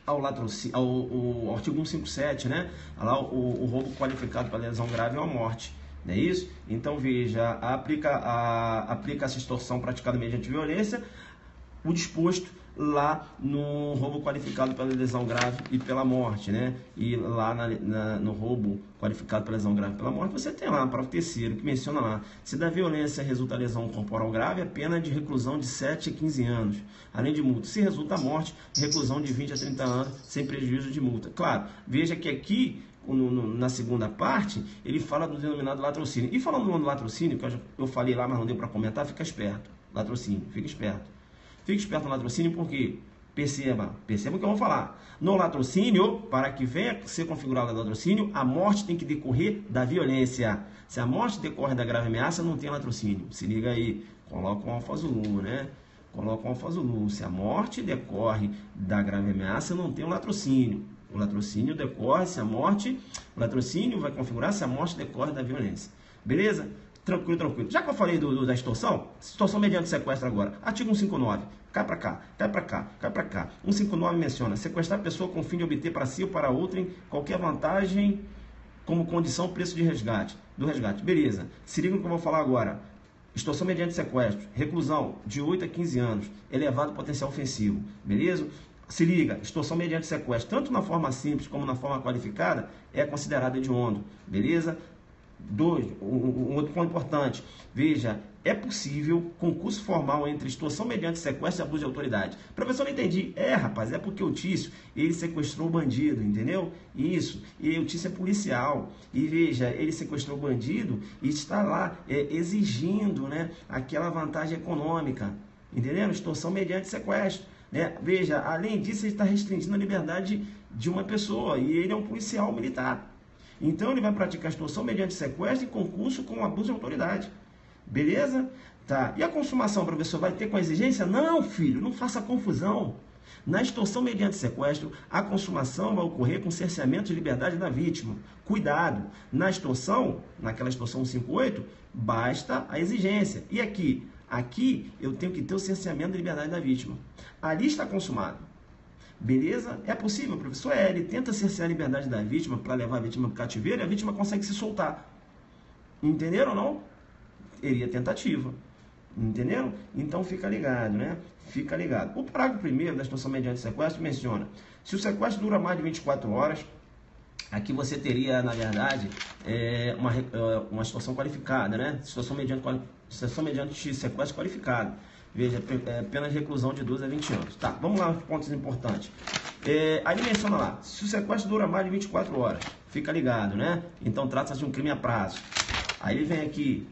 ao artigo 157, né? Lá o roubo qualificado para lesão grave ou a morte, não é isso? Então veja, aplica-se extorsão praticada mediante violência, o disposto lá no roubo qualificado pela lesão grave e pela morte, né? E lá no roubo qualificado pela lesão grave e pela morte, você tem lá o parágrafo 3º que menciona lá: se da violência resulta lesão corporal grave, é pena de reclusão de 7 a 15 anos, além de multa. Se resulta a morte, reclusão de 20 a 30 anos, sem prejuízo de multa. Claro, veja que aqui, na segunda parte, ele fala do denominado latrocínio. E falando do latrocínio, que eu falei lá, mas não deu para comentar, fica esperto. Latrocínio, fica esperto. Fique esperto no latrocínio, porque perceba o que eu vou falar. No latrocínio, para que venha ser configurado o latrocínio, a morte tem que decorrer da violência. Se a morte decorre da grave ameaça, não tem latrocínio. Se liga aí, coloca um alfazulu, né? Coloca um alfazulu. Se a morte decorre da grave ameaça, não tem o latrocínio. O latrocínio decorre se a morte... O latrocínio vai configurar se a morte decorre da violência. Beleza? Tranquilo, tranquilo. Já que eu falei da extorsão mediante sequestro agora. Artigo 159. Cai para cá, cai para cá, cai para cá. 159 menciona: sequestrar a pessoa com o fim de obter para si ou para outrem qualquer vantagem como condição preço de resgate. Do resgate. Beleza. Se liga no que eu vou falar agora. Extorsão mediante sequestro. Reclusão de 8 a 15 anos. Elevado potencial ofensivo. Beleza? Se liga, extorsão mediante sequestro, tanto na forma simples como na forma qualificada, é considerada hediondo. Beleza? 2. Um outro ponto importante. Veja, é possível concurso formal entre extorsão mediante sequestro e abuso de autoridade. Professor, não entendi. Rapaz, é porque o Tício, ele sequestrou o bandido, entendeu? Isso. E o Tício é policial. E veja, ele sequestrou o bandido e está lá exigindo, né, aquela vantagem econômica. Entendeu? Extorsão mediante sequestro. Né? Veja, além disso, ele está restringindo a liberdade de uma pessoa. E ele é um policial militar. Então, ele vai praticar extorsão mediante sequestro em concurso com abuso de autoridade. Beleza? Tá. E a consumação, professor, vai ter com a exigência? Não, filho, não faça confusão. Na extorsão mediante sequestro, a consumação vai ocorrer com cerceamento de liberdade da vítima. Cuidado. Na extorsão, naquela extorsão 158, basta a exigência. E aqui? Aqui, eu tenho que ter o cerceamento de liberdade da vítima. Ali está consumado. Beleza? É possível, professor? Ele tenta cercear a liberdade da vítima para levar a vítima para o cativeiro e a vítima consegue se soltar. Entenderam ou não? Seria tentativa. Entenderam? Então fica ligado, né? Fica ligado. O parágrafo 1º da extorsão mediante sequestro menciona: se o sequestro dura mais de 24 horas, aqui você teria, na verdade, uma extorsão qualificada, né? Extorsão mediante sequestro qualificado. Veja, pena de reclusão de 12 a 20 anos. Tá, vamos lá, pontos importantes. Aí menciona lá: se o sequestro dura mais de 24 horas, fica ligado, né? Então trata-se de um crime a prazo. Aí ele vem aqui: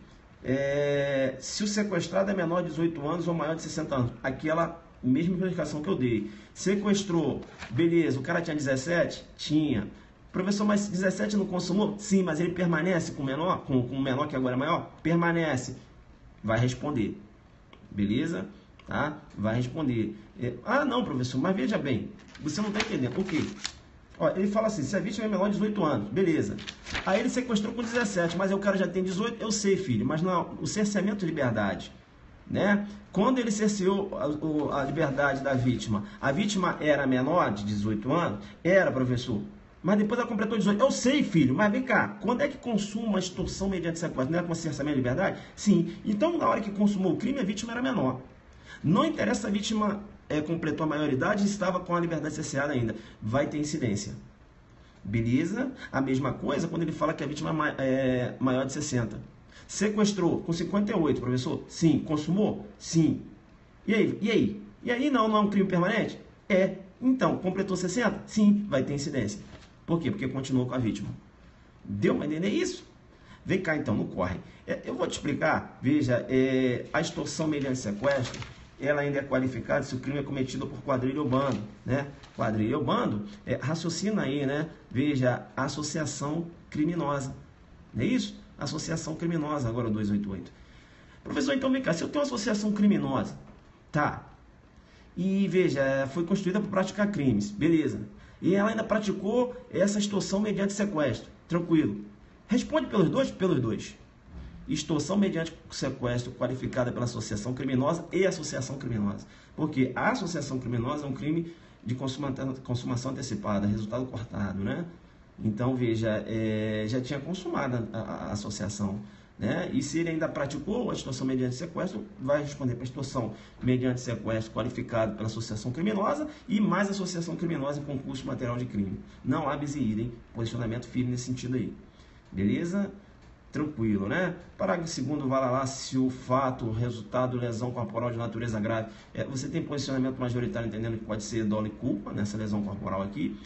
se o sequestrado é menor de 18 anos ou maior de 60 anos, aquela mesma explicação que eu dei. Sequestrou, beleza, o cara tinha 17? Tinha. Professor, mas 17 não consumou? Sim, mas ele permanece com o menor, com o menor que agora é maior? Permanece. Vai responder. Beleza? Tá? Vai responder. Não, professor, mas veja bem, você não está entendendo. O quê? Ó, ele fala assim: se a vítima é menor de 18 anos, beleza. Aí ele sequestrou com 17, mas o cara já tem 18, eu sei, filho, mas não, o cerceamento de liberdade, né? Quando ele cerceou a liberdade da vítima, a vítima era menor de 18 anos? Era, professor. Mas depois ela completou 18. Eu sei, filho, mas vem cá. Quando é que consuma a extorsão mediante sequestro? Não era com cerceamento de liberdade? Sim. Então, na hora que consumou o crime, a vítima era menor. Não interessa se a vítima completou a maioridade e estava com a liberdade cerceada ainda. Vai ter incidência. Beleza? A mesma coisa quando ele fala que a vítima é maior de 60. Sequestrou com 58, professor? Sim. Consumou? Sim. E aí? E aí? E aí não é um crime permanente? Então, completou 60? Sim. Vai ter incidência. Por quê? Porque continuou com a vítima. Deu para entender isso? Vem cá então, não corre. Eu vou te explicar, veja, a extorsão mediante sequestro, ela ainda é qualificada se o crime é cometido por quadrilha ou bando, né? Quadrilha ou bando, raciocina aí, né? Veja, associação criminosa, não é isso? Associação criminosa, agora o 288. Professor, então vem cá, se eu tenho uma associação criminosa, tá? E veja, foi constituída para praticar crimes, beleza. E ela ainda praticou essa extorsão mediante sequestro, tranquilo. Responde pelos dois? Pelos dois. Extorsão mediante sequestro qualificada pela associação criminosa e associação criminosa. Porque a associação criminosa é um crime de consumação antecipada, resultado cortado, né? Então, veja, já tinha consumado a associação, né? E se ele ainda praticou a extorsão mediante sequestro, vai responder para extorsão mediante sequestro qualificado pela associação criminosa e mais associação criminosa em concurso material de crime. Não há bis in idem, posicionamento firme nesse sentido aí. Beleza? Tranquilo, né? Parágrafo 2º, vai lá se o fato, resultado, lesão corporal de natureza grave. Você tem posicionamento majoritário entendendo que pode ser dolo e culpa nessa lesão corporal aqui.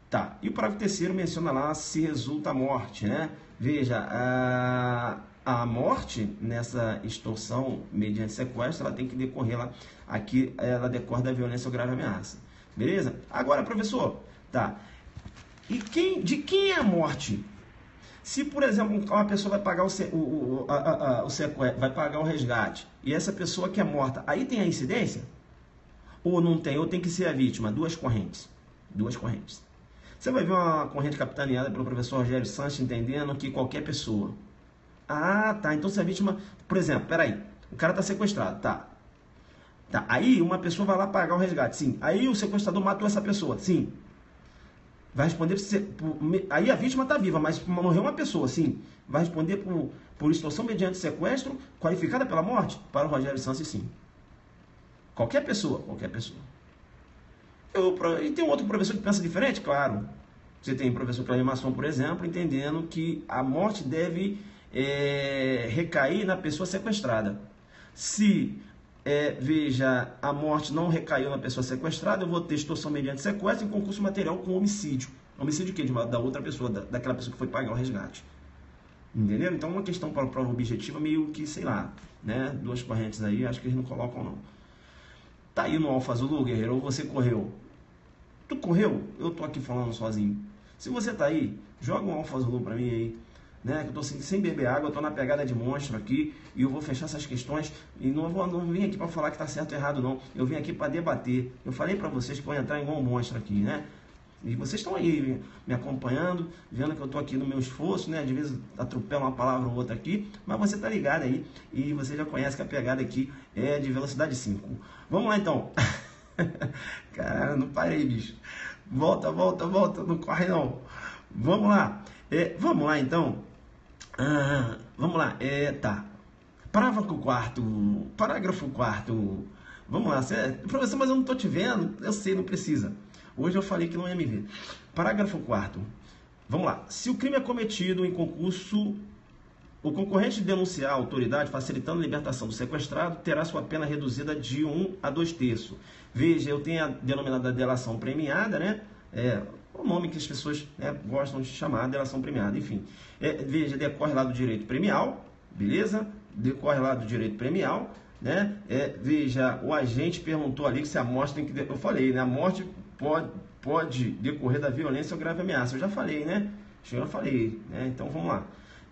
Tá. E o parágrafo 3º menciona lá se resulta a morte, né? Veja, a morte nessa extorsão mediante sequestro, ela tem que decorrer lá. Aqui ela decorre da violência ou grave ameaça. Beleza? Agora, professor, tá. E de quem é a morte? Se, por exemplo, uma pessoa vai pagar o sequestro, vai pagar o resgate, e essa pessoa que é morta, aí tem a incidência? Ou não tem? Ou tem que ser a vítima? Duas correntes. Duas correntes. Você vai ver uma corrente capitaneada pelo professor Rogério Sanches entendendo que qualquer pessoa. Ah, tá. Então se a vítima... Por exemplo, peraí. O cara está sequestrado, tá. Tá. Aí uma pessoa vai lá pagar o resgate, sim. Aí o sequestrador matou essa pessoa, sim. Vai responder... Aí a vítima está viva, mas morreu uma pessoa, sim. Vai responder por extorsão mediante sequestro qualificada pela morte? Para o Rogério Sanches, sim. Qualquer pessoa, qualquer pessoa. E tem um outro professor que pensa diferente? Claro. Você tem o professor Cláudio Masson, por exemplo, entendendo que a morte deve recair na pessoa sequestrada. Se, veja, a morte não recaiu na pessoa sequestrada, eu vou ter extorsão mediante sequestro em concurso material com homicídio. Homicídio de quê? Da outra pessoa, daquela pessoa que foi pagar o resgate. Entendeu? Então, uma questão para a prova objetiva meio que, sei lá, né? Duas correntes aí, acho que eles não colocam, não. Tá aí no Alfa Zulu, guerreiro, ou você correu? Tu correu? Eu tô aqui falando sozinho. Se você tá aí, joga um Alfa Zulu pra mim aí, né? Que eu tô sem beber água, eu tô na pegada de monstro aqui, e eu vou fechar essas questões, e não vim aqui pra falar que tá certo ou errado, não. Eu vim aqui pra debater. Eu falei pra vocês que vão entrar igual um monstro aqui, né? E vocês estão aí me acompanhando, vendo que eu estou aqui no meu esforço, né? Às vezes atropelo uma palavra ou outra aqui, mas você está ligado aí e você já conhece que a pegada aqui é de velocidade 5. Vamos lá então. Cara, não parei, bicho. Volta, não corre não. Vamos lá. Vamos lá então. Vamos lá. Tá. Parágrafo 4º. Vamos lá. Professor, mas eu não estou te vendo. Eu sei, não precisa. Hoje eu falei que não ia me ver. Parágrafo 4º. Vamos lá. Se o crime é cometido em concurso, o concorrente denunciar a autoridade facilitando a libertação do sequestrado terá sua pena reduzida de 1 a 2/3. Veja, eu tenho a denominada delação premiada, né? O nome que as pessoas gostam de chamar, delação premiada, enfim. Veja, decorre lá do direito premial, beleza? Decorre lá do direito premial, né? Veja, o agente perguntou ali que se a morte tem que... Eu falei, né? A morte pode decorrer da violência ou grave ameaça. Eu já falei, né? Eu já falei, né? Então vamos lá.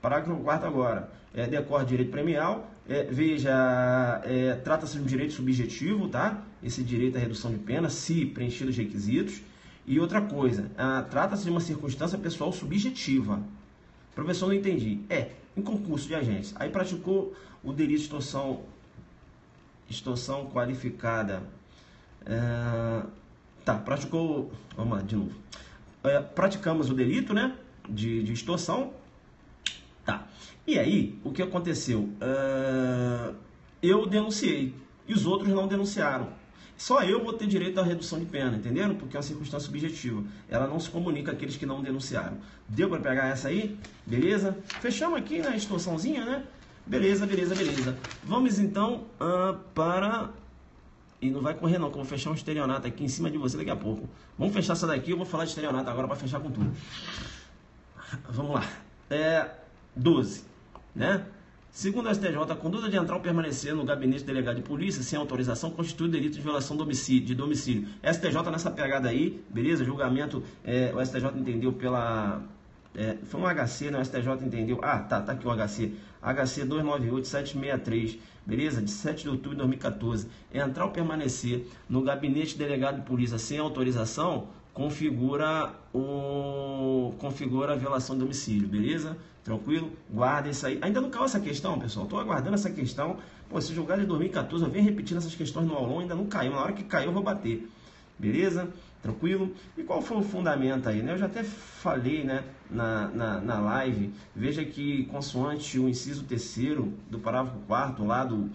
Parágrafo 4º agora. Decorre direito premial. Veja, trata-se de um direito subjetivo, tá? Esse direito à redução de pena, se preenchidos os requisitos. E outra coisa, trata-se de uma circunstância pessoal subjetiva. Professor, não entendi. Em concurso de agentes. Aí praticou o delito de extorsão qualificada. Praticou... Vamos lá, de novo. Praticamos o delito, né? De extorsão. Tá. E aí, o que aconteceu? Eu denunciei. E os outros não denunciaram. Só eu vou ter direito à redução de pena, entenderam? Porque é uma circunstância subjetiva. Ela não se comunica àqueles que não denunciaram. Deu para pegar essa aí? Beleza? Fechamos aqui na extorsãozinha, né? Beleza. Vamos então para... E não vai correr não, que eu vou fechar um estelionato aqui em cima de você daqui a pouco. Vamos fechar essa daqui, eu vou falar de estelionato agora para fechar com tudo. Vamos lá. 12, né? Segundo a STJ, a conduta de entrar ou permanecer no gabinete do delegado de polícia sem autorização constitui delito de violação de domicílio. STJ nessa pegada aí, beleza? Julgamento, o STJ entendeu pela... foi um HC, né? O STJ entendeu... tá aqui o HC. HC 298-763, beleza? De 7 de outubro de 2014. Entrar ou permanecer no gabinete do delegado de polícia sem autorização configura a violação de domicílio, beleza? Tranquilo? Guarda isso aí. Ainda não caiu essa questão, pessoal? Estou aguardando essa questão. Pô, esse julgado de 2014, eu venho repetindo essas questões no aulão, ainda não caiu. Na hora que caiu, eu vou bater. Beleza? Tranquilo? E qual foi o fundamento aí, né? Eu já até falei, né, na live. Veja que, consoante o inciso 3º do parágrafo 4º lá do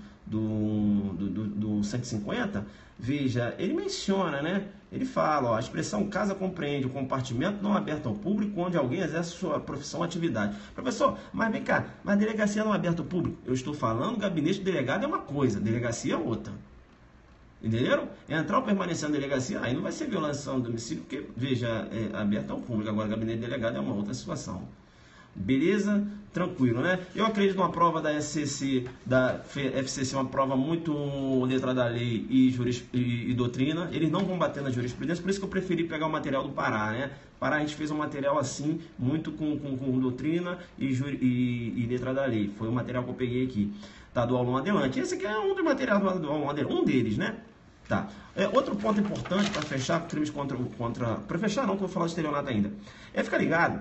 150, veja, ele menciona, né? Ele fala, ó, a expressão casa compreende o compartimento não aberto ao público onde alguém exerce sua profissão ou atividade. Professor, mas vem cá, mas delegacia não é aberta ao público? Eu estou falando, gabinete do delegado é uma coisa, delegacia é outra. Entenderam? Entrar ou permanecer na delegacia, aí não vai ser violação do domicílio, porque, veja, é aberto ao público. Agora, gabinete do delegado é uma outra situação. Beleza? Tranquilo, né? Eu acredito numa prova da FCC, uma prova muito letra da lei e doutrina. Eles não vão bater na jurisprudência, por isso que eu preferi pegar o material do Pará, né? Pará a gente fez um material assim, muito com doutrina e letra da lei. Foi o material que eu peguei aqui, tá? Do aulão adelante. Esse aqui é um dos materiais do aulão adelante, um deles, né? Tá. Outro ponto importante para fechar crimes contra... Para fechar não, que eu vou falar de estelionato ainda. Ficar ligado.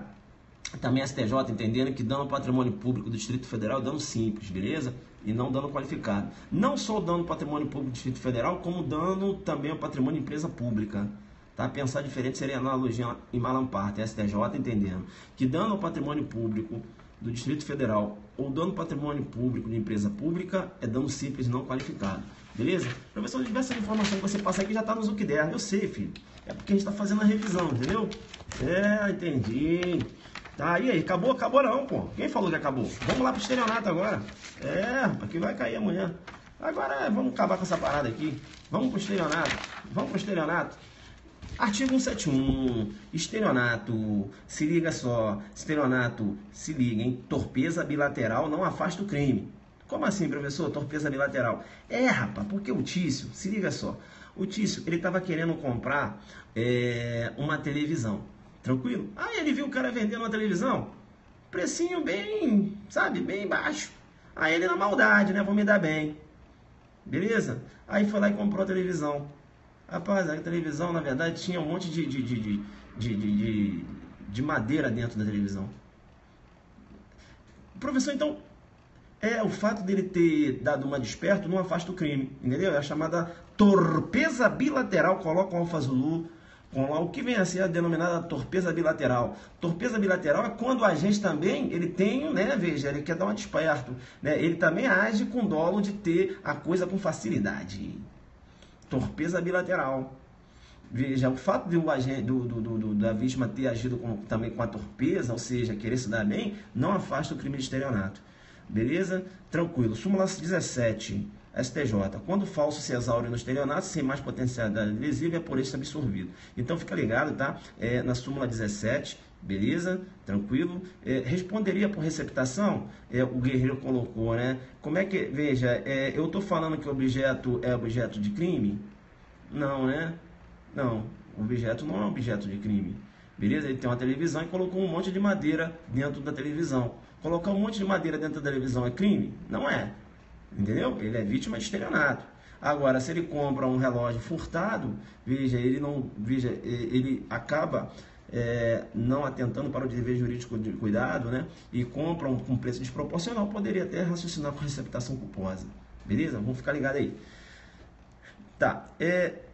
Também a STJ entendendo que dano ao patrimônio público do Distrito Federal é dano simples, beleza? E não dano qualificado. Não só o dano ao patrimônio público do Distrito Federal, como dano também ao patrimônio de empresa pública. Tá? Pensar diferente seria analogia em Malamparte, a STJ entendendo que dano ao patrimônio público do Distrito Federal ou dano ao patrimônio público de empresa pública é dano simples não qualificado. Beleza? Professor, diversas informações que você passa aqui já está no Zucderm. Eu sei, filho. É porque a gente está fazendo a revisão, entendeu? Entendi. Tá, e aí? Acabou? Acabou não, pô. Quem falou que acabou? Vamos lá pro estelionato agora. Aqui vai cair amanhã. Agora vamos acabar com essa parada aqui. Vamos pro estelionato. Vamos pro estelionato. Artigo 171. Estelionato. Se liga só. Estelionato. Se liga, hein? Torpeza bilateral não afasta o crime. Como assim, professor? Torpeza bilateral. Rapaz, porque o Tício, se liga só. O Tício, ele tava querendo comprar uma televisão. Tranquilo? Aí ele viu o cara vendendo uma televisão, precinho bem, sabe, bem baixo. Aí ele na maldade, né, vou me dar bem. Beleza? Aí foi lá e comprou a televisão. Rapaz, a televisão, na verdade, tinha um monte de madeira dentro da televisão. Professor, então, o fato dele ter dado uma desperto não afasta o crime, entendeu? É a chamada torpeza bilateral, coloca o alfazulu, com lá o que vem a ser a denominada torpeza bilateral. Torpeza bilateral é quando o agente também, ele tem, né, veja, ele quer dar um desperto, né, ele também age com dolo de ter a coisa com facilidade. Torpeza bilateral. Veja, o fato de o agente, da vítima ter agido também com a torpeza, ou seja, querer se dar bem, não afasta o crime de estelionato. Beleza? Tranquilo. Súmula 17. STJ, quando falso se exaure no estelionato, sem mais potencialidade lesiva, é por isso absorvido. Então fica ligado, tá? Na súmula 17, beleza? Tranquilo? Responderia por receptação? O Guerreiro colocou, né? Como é que, veja, eu estou falando que o objeto é objeto de crime? Não, né? Não, o objeto não é objeto de crime. Beleza? Ele tem uma televisão e colocou um monte de madeira dentro da televisão. Colocar um monte de madeira dentro da televisão é crime? Não é. Entendeu? Ele é vítima de estelionato. Agora, se ele compra um relógio furtado, veja, ele acaba não atentando para o dever jurídico de cuidado, né? E compra com preço desproporcional, poderia até raciocinar com receptação culposa. Beleza? Vamos ficar ligado aí. Tá.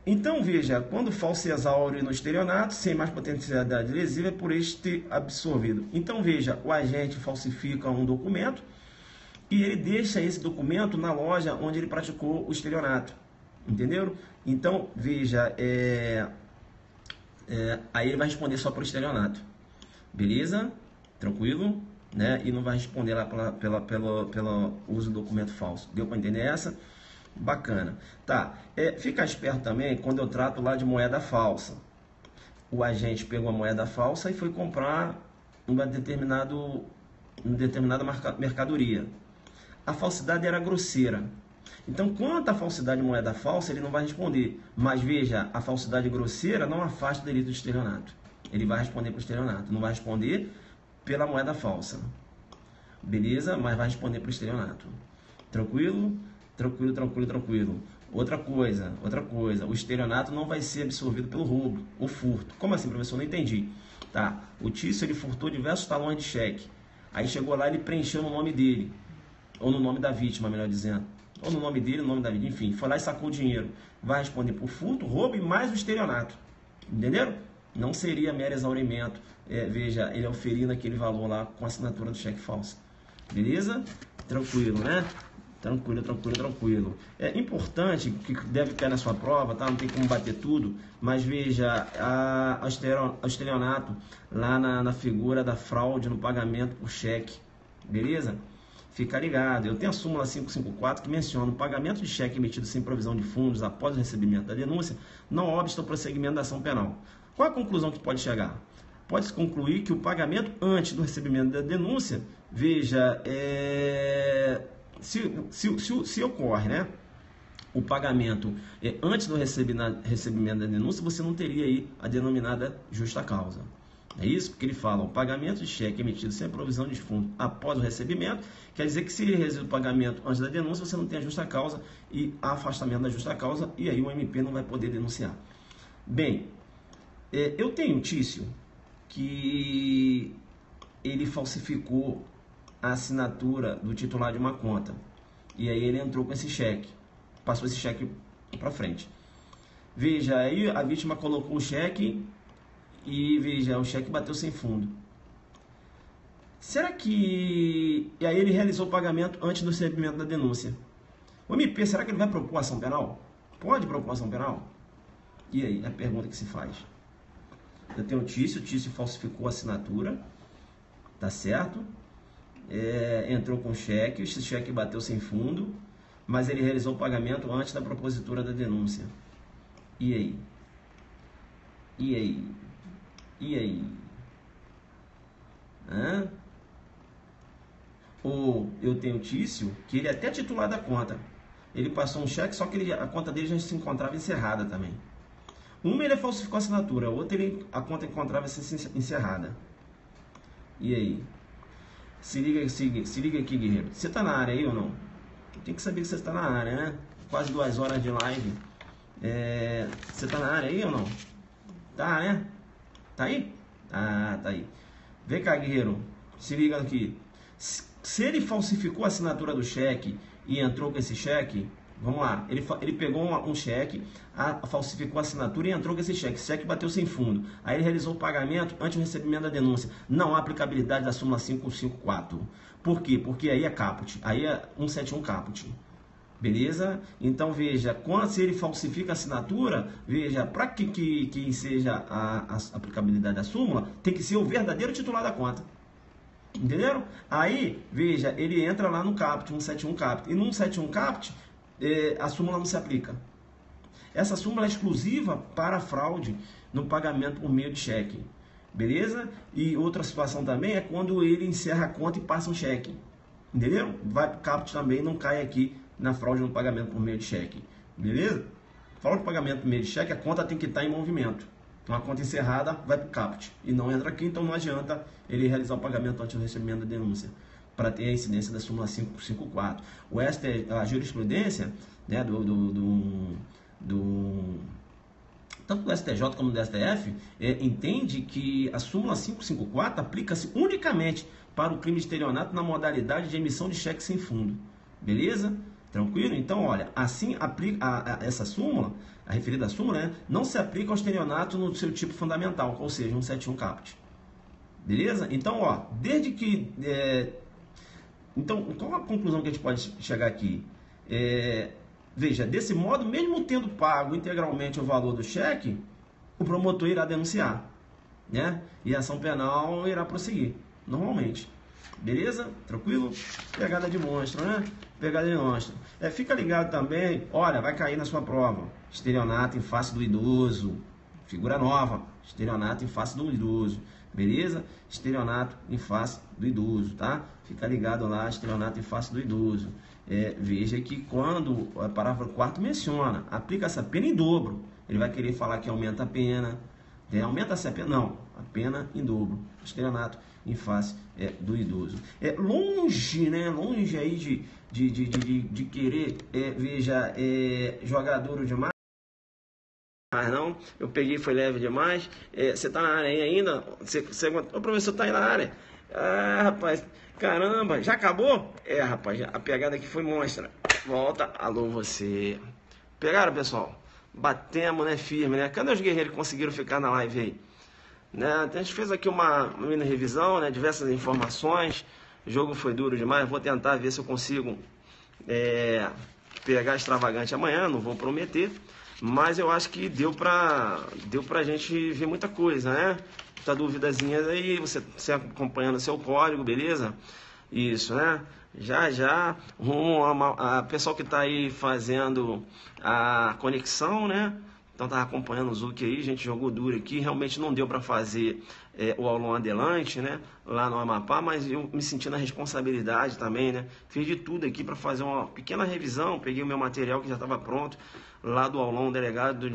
Então, veja, quando falso se exaure no estelionato, sem mais potencialidade lesiva, é por este absorvido. Então, veja, o agente falsifica um documento e ele deixa esse documento na loja onde ele praticou o estelionato. Entenderam? Então, veja, aí ele vai responder só por estelionato. Beleza? Tranquilo? Né? E não vai responder lá pelo uso do documento falso. Deu para entender essa? Bacana. Tá. Fica esperto também quando eu trato lá de moeda falsa. O agente pegou a moeda falsa e foi comprar uma determinada mercadoria. A falsidade era grosseira. Então, quanto à falsidade de moeda falsa, ele não vai responder. Mas veja, a falsidade grosseira não afasta o delito de estelionato. Ele vai responder para o estelionato, não vai responder pela moeda falsa. Beleza? Mas vai responder para o estelionato. Tranquilo? Tranquilo, tranquilo, tranquilo. Outra coisa, o estelionato não vai ser absorvido pelo roubo ou furto. Como assim, professor? Não entendi. Tá? O Tício, ele furtou diversos talões de cheque. Aí chegou lá, ele preencheu no nome dele, ou no nome da vítima, melhor dizendo. Ou no nome dele, no nome da vítima, enfim, foi lá e sacou o dinheiro. Vai responder por furto, roubo e mais o estelionato. Entenderam? Não seria mero exaurimento. Veja, ele oferindo aquele valor lá com a assinatura do cheque falso. Beleza? Tranquilo, né? Tranquilo, tranquilo, tranquilo. É importante, que deve cair na sua prova, tá? Não tem como bater tudo, mas veja, o estelionato lá na figura da fraude no pagamento por cheque. Beleza? Fica ligado. Eu tenho a súmula 554 que menciona o pagamento de cheque emitido sem provisão de fundos após o recebimento da denúncia não obsta o prosseguimento da ação penal. Qual a conclusão que pode chegar? Pode-se concluir que o pagamento antes do recebimento da denúncia, veja, se ocorre, né, o pagamento antes do recebimento da denúncia, você não teria aí a denominada justa causa. É isso porque ele fala, o pagamento de cheque emitido sem provisão de fundo após o recebimento, quer dizer que se ele realiza o pagamento antes da denúncia, você não tem a justa causa e afastamento da justa causa, e aí o MP não vai poder denunciar. Bem, eu tenho um Tício que ele falsificou a assinatura do titular de uma conta, e aí ele entrou com esse cheque, passou esse cheque para frente. Veja, aí a vítima colocou o cheque e veja, o cheque bateu sem fundo. Será que... E aí ele realizou o pagamento antes do recebimento da denúncia. O MP, será que ele vai propor ação penal? Pode propor ação penal? E aí, a pergunta que se faz. Eu tenho o Tício falsificou a assinatura, tá certo? Entrou com cheque, esse cheque bateu sem fundo, mas ele realizou o pagamento antes da propositura da denúncia. E aí? E aí? E aí? Hã? Ou eu tenho o Tício, que ele é até titular da conta. Ele passou um cheque, só que a conta dele já se encontrava encerrada também. Uma ele falsificou a assinatura, a outra a conta encontrava-se encerrada. E aí? Se liga aqui, guerreiro. Você tá na área aí ou não? Tem que saber que você está na área, né? Quase 2 horas de live. Você tá na área aí ou não? Tá, né? Tá aí? Ah, tá aí. Vem cá, guerreiro. Se liga aqui. Se ele falsificou a assinatura do cheque e entrou com esse cheque, vamos lá. Ele pegou um cheque, falsificou a assinatura e entrou com esse cheque. Esse cheque bateu sem fundo. Aí ele realizou o pagamento antes do recebimento da denúncia. Não há aplicabilidade da súmula 554. Por quê? Porque aí é caput. Aí é 171 caput. Beleza? Então veja, se ele falsifica a assinatura, veja, para que seja a aplicabilidade da súmula, tem que ser o verdadeiro titular da conta. Entenderam? Aí, veja, ele entra lá no caput, 171 caput. E no 171 caput, a súmula não se aplica. Essa súmula é exclusiva para fraude no pagamento por meio de cheque. Beleza? E outra situação também é quando ele encerra a conta e passa um cheque. Entenderam? Vai para o caput também, não cai aqui na fraude no pagamento por meio de cheque. Beleza? Fraude de pagamento por meio de cheque, a conta tem que estar em movimento. Então a conta encerrada vai para o caput e não entra aqui, então não adianta ele realizar o pagamento antes do recebimento da denúncia, para ter a incidência da súmula 554. A jurisprudência, né, tanto do STJ como do STF, entende que a súmula 554 aplica-se unicamente para o crime de estelionato na modalidade de emissão de cheque sem fundo. Beleza? Tranquilo? Então, olha, assim aplica essa súmula, a referida súmula, né, não se aplica ao estelionato no seu tipo fundamental, ou seja, 171 caput. Beleza? Então, ó, desde que... então, qual a conclusão que a gente pode chegar aqui? Veja, desse modo, mesmo tendo pago integralmente o valor do cheque, o promotor irá denunciar, né? E a ação penal irá prosseguir, normalmente. Beleza? Tranquilo? Pegada de monstro, né? Pegada de monstro. Fica ligado também, olha, vai cair na sua prova. Estelionato em face do idoso. Figura nova. Estelionato em face do idoso. beleza? Estelionato em face do idoso, tá? Fica ligado lá, estelionato em face do idoso. Veja que quando o parágrafo 4º menciona, aplica essa pena em dobro, ele vai querer falar que aumenta a pena, aumenta-se a pena? Não, a pena em dobro, estelionato em face do idoso. Longe, né? Longe aí de querer, veja, jogar duro demais. Mas não, eu peguei, foi leve demais. Você tá na área aí ainda? O professor tá aí na área. Ah, rapaz, caramba, já acabou? Rapaz, a pegada aqui foi monstra. Volta, alô você. Pegaram, pessoal? Batemos, né, firme, né? Cadê os guerreiros que conseguiram ficar na live aí? Né? A gente fez aqui uma mini revisão, né? Diversas informações. O jogo foi duro demais. Vou tentar ver se eu consigo pegar extravagante amanhã, não vou prometer. Mas eu acho que deu pra gente ver muita coisa, né? Muita duvidazinhas aí, você acompanhando o seu código, beleza? Isso, né? Já, a pessoal que tá aí fazendo a conexão, né? Então tava acompanhando o Zuki aí, a gente jogou duro aqui, realmente não deu para fazer o aulão adelante, né? Lá no Amapá, mas eu me senti na responsabilidade também, né? Fiz de tudo aqui para fazer uma pequena revisão, peguei o meu material que já estava pronto, lá do aulão delegado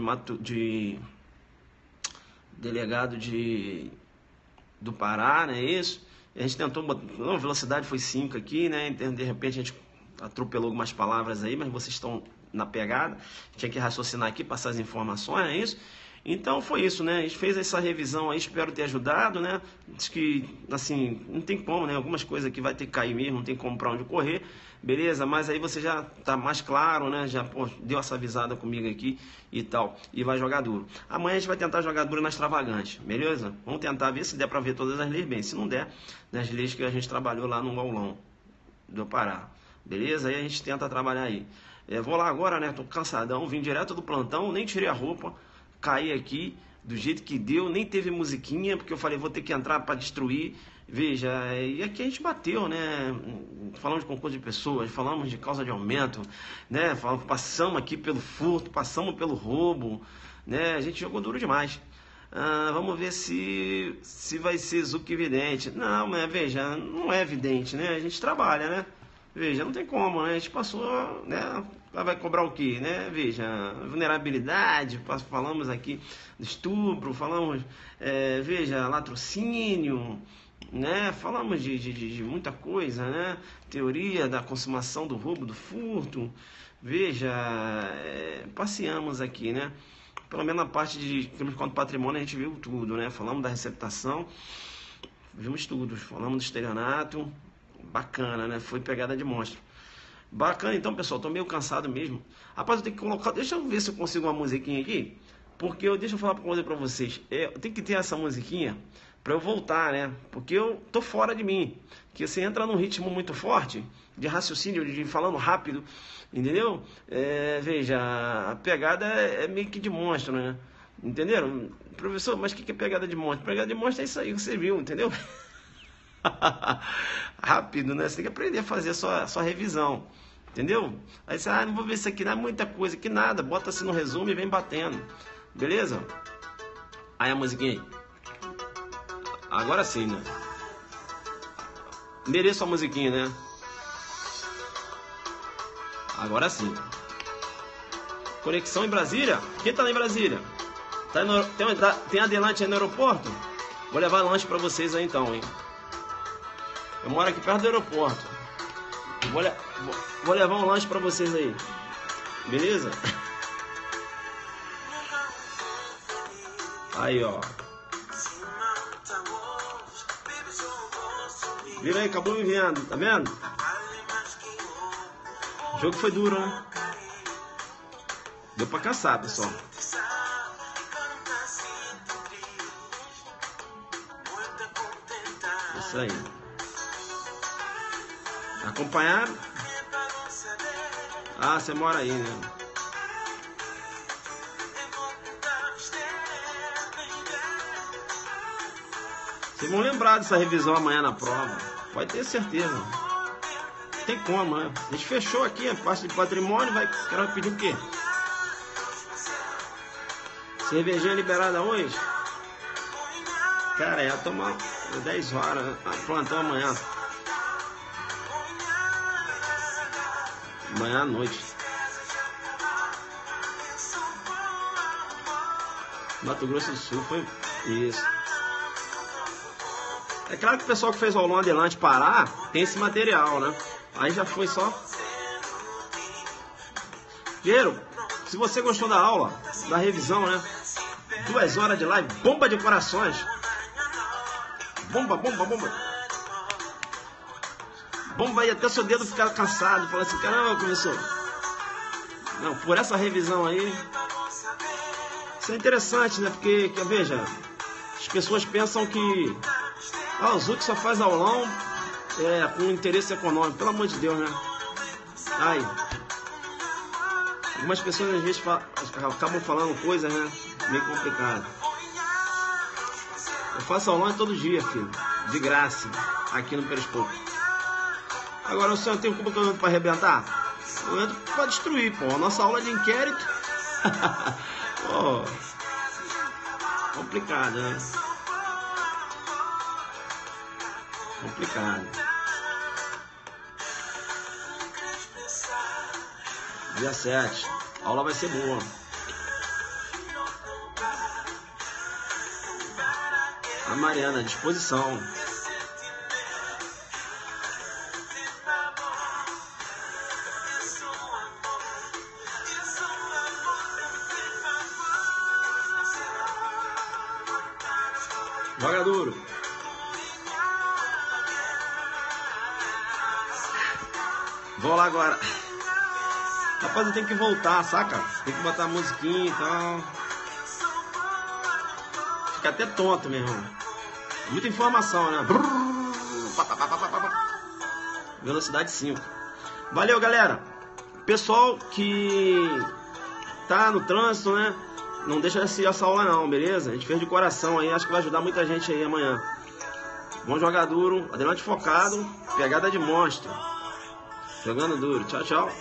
do Pará, né? Isso. A gente tentou, a velocidade foi 5 aqui, né? De repente a gente atropelou algumas palavras aí, mas vocês estão na pegada, tinha que raciocinar aqui, passar as informações, é isso? Então foi isso, né? A gente fez essa revisão aí, espero ter ajudado, né? Diz que, assim, não tem como, né? Algumas coisas aqui vai ter que cair mesmo, não tem como pra onde correr, beleza? Mas aí você já tá mais claro, né? Já deu essa avisada comigo aqui e tal, e vai jogar duro. Amanhã a gente vai tentar jogar duro na extravagante, beleza? Vamos tentar ver se der pra ver todas as leis bem. Se não der, nas leis que a gente trabalhou lá no aulão do Pará, beleza? Aí a gente tenta trabalhar aí. Vou lá agora, né? Tô cansadão, vim direto do plantão, nem tirei a roupa, caí aqui do jeito que deu, nem teve musiquinha, porque eu falei, vou ter que entrar para destruir. Veja, e aqui a gente bateu, né? Falamos de concurso de pessoas, falamos de causa de aumento, né? Passamos aqui pelo furto, passamos pelo roubo, né? A gente jogou duro demais. Vamos ver se vai ser Zuki evidente. Não, mas veja, não é evidente, né? A gente trabalha, né? Veja, não tem como, né? A gente passou, né? Vai cobrar o quê, né? Veja, vulnerabilidade, falamos aqui do estupro, falamos, veja, latrocínio, né? Falamos de muita coisa, né? Teoria da consumação do roubo, do furto. Veja, passeamos aqui, né? Pelo menos na parte de crimes contra o patrimônio a gente viu tudo, né? Falamos da receptação, vimos tudo, falamos do estelionato. Bacana, né? Foi pegada de monstro. Bacana, então, pessoal. Tô meio cansado mesmo. Rapaz, eu tenho que colocar... Deixa eu ver se eu consigo uma musiquinha aqui. Porque deixa eu falar uma coisa pra vocês. Eu tenho que ter essa musiquinha pra eu voltar, né? Porque eu tô fora de mim. Porque você entra num ritmo muito forte, de raciocínio, de falando rápido, entendeu? Veja, a pegada é meio que de monstro, né? Entenderam? Professor, mas o que é pegada de monstro? Pegada de monstro é isso aí que você viu, entendeu? Rápido, né? Você tem que aprender a fazer a sua revisão, entendeu? Aí você, não vou ver isso aqui, não é muita coisa, que nada, bota assim no resumo e vem batendo, beleza? Aí a musiquinha aí. Agora sim, né? Mereço a musiquinha, né? Agora sim. Conexão em Brasília? Quem tá lá em Brasília? Tem adelante aí no aeroporto? Vou levar lanche pra vocês aí então, hein? Eu moro aqui perto do aeroporto. Vou levar um lanche pra vocês aí. Beleza? Aí, ó. Vira aí, acabou me vendo. Tá vendo? O jogo foi duro, né? Deu pra caçar, pessoal. Isso aí. Acompanharam? Ah, você mora aí, né? Vocês vão lembrar dessa revisão amanhã na prova. Pode ter certeza. Não tem como, né? A gente fechou aqui a parte de patrimônio. Quero pedir o quê? Cervejinha liberada hoje? Cara, eu tomo 10 horas, plantão amanhã. Amanhã à noite. Mato Grosso do Sul, foi isso. É claro que o pessoal que fez o aulão adelante Pará tem esse material, né? Aí já foi só. Guerreiro, se você gostou da aula, da revisão, né? 2 horas de live, bomba de corações. Bomba, bomba, bomba. Bomba aí até seu dedo ficar cansado. Falar assim, caramba, professor. Não, por essa revisão aí. Isso é interessante, né? Porque, veja, as pessoas pensam que o Zuc só faz aulão com interesse econômico. Pelo amor de Deus, né? Ai. Algumas pessoas às vezes acabam falando coisas, né? Meio complicado. Eu faço aulão todo dia, filho. De graça. Aqui no Periscope. Agora o senhor tem como que eu entro para arrebentar? Eu entro para destruir, pô. A nossa aula de inquérito. Pô. Complicado, né? Complicado. Dia 7. A aula vai ser boa. A Mariana, à disposição. Joga duro. Vou lá agora. Rapaz, eu tenho que voltar, saca? Tem que botar a musiquinha e tal. Fica até tonto, meu irmão. Muita informação, né? Velocidade 5. Valeu, galera. Pessoal que tá no trânsito, né? Não deixa de assistir essa aula não, beleza? A gente fez de coração aí, acho que vai ajudar muita gente aí amanhã. Vamos jogar duro, adelante focado, pegada de monstro. Jogando duro. Tchau, tchau.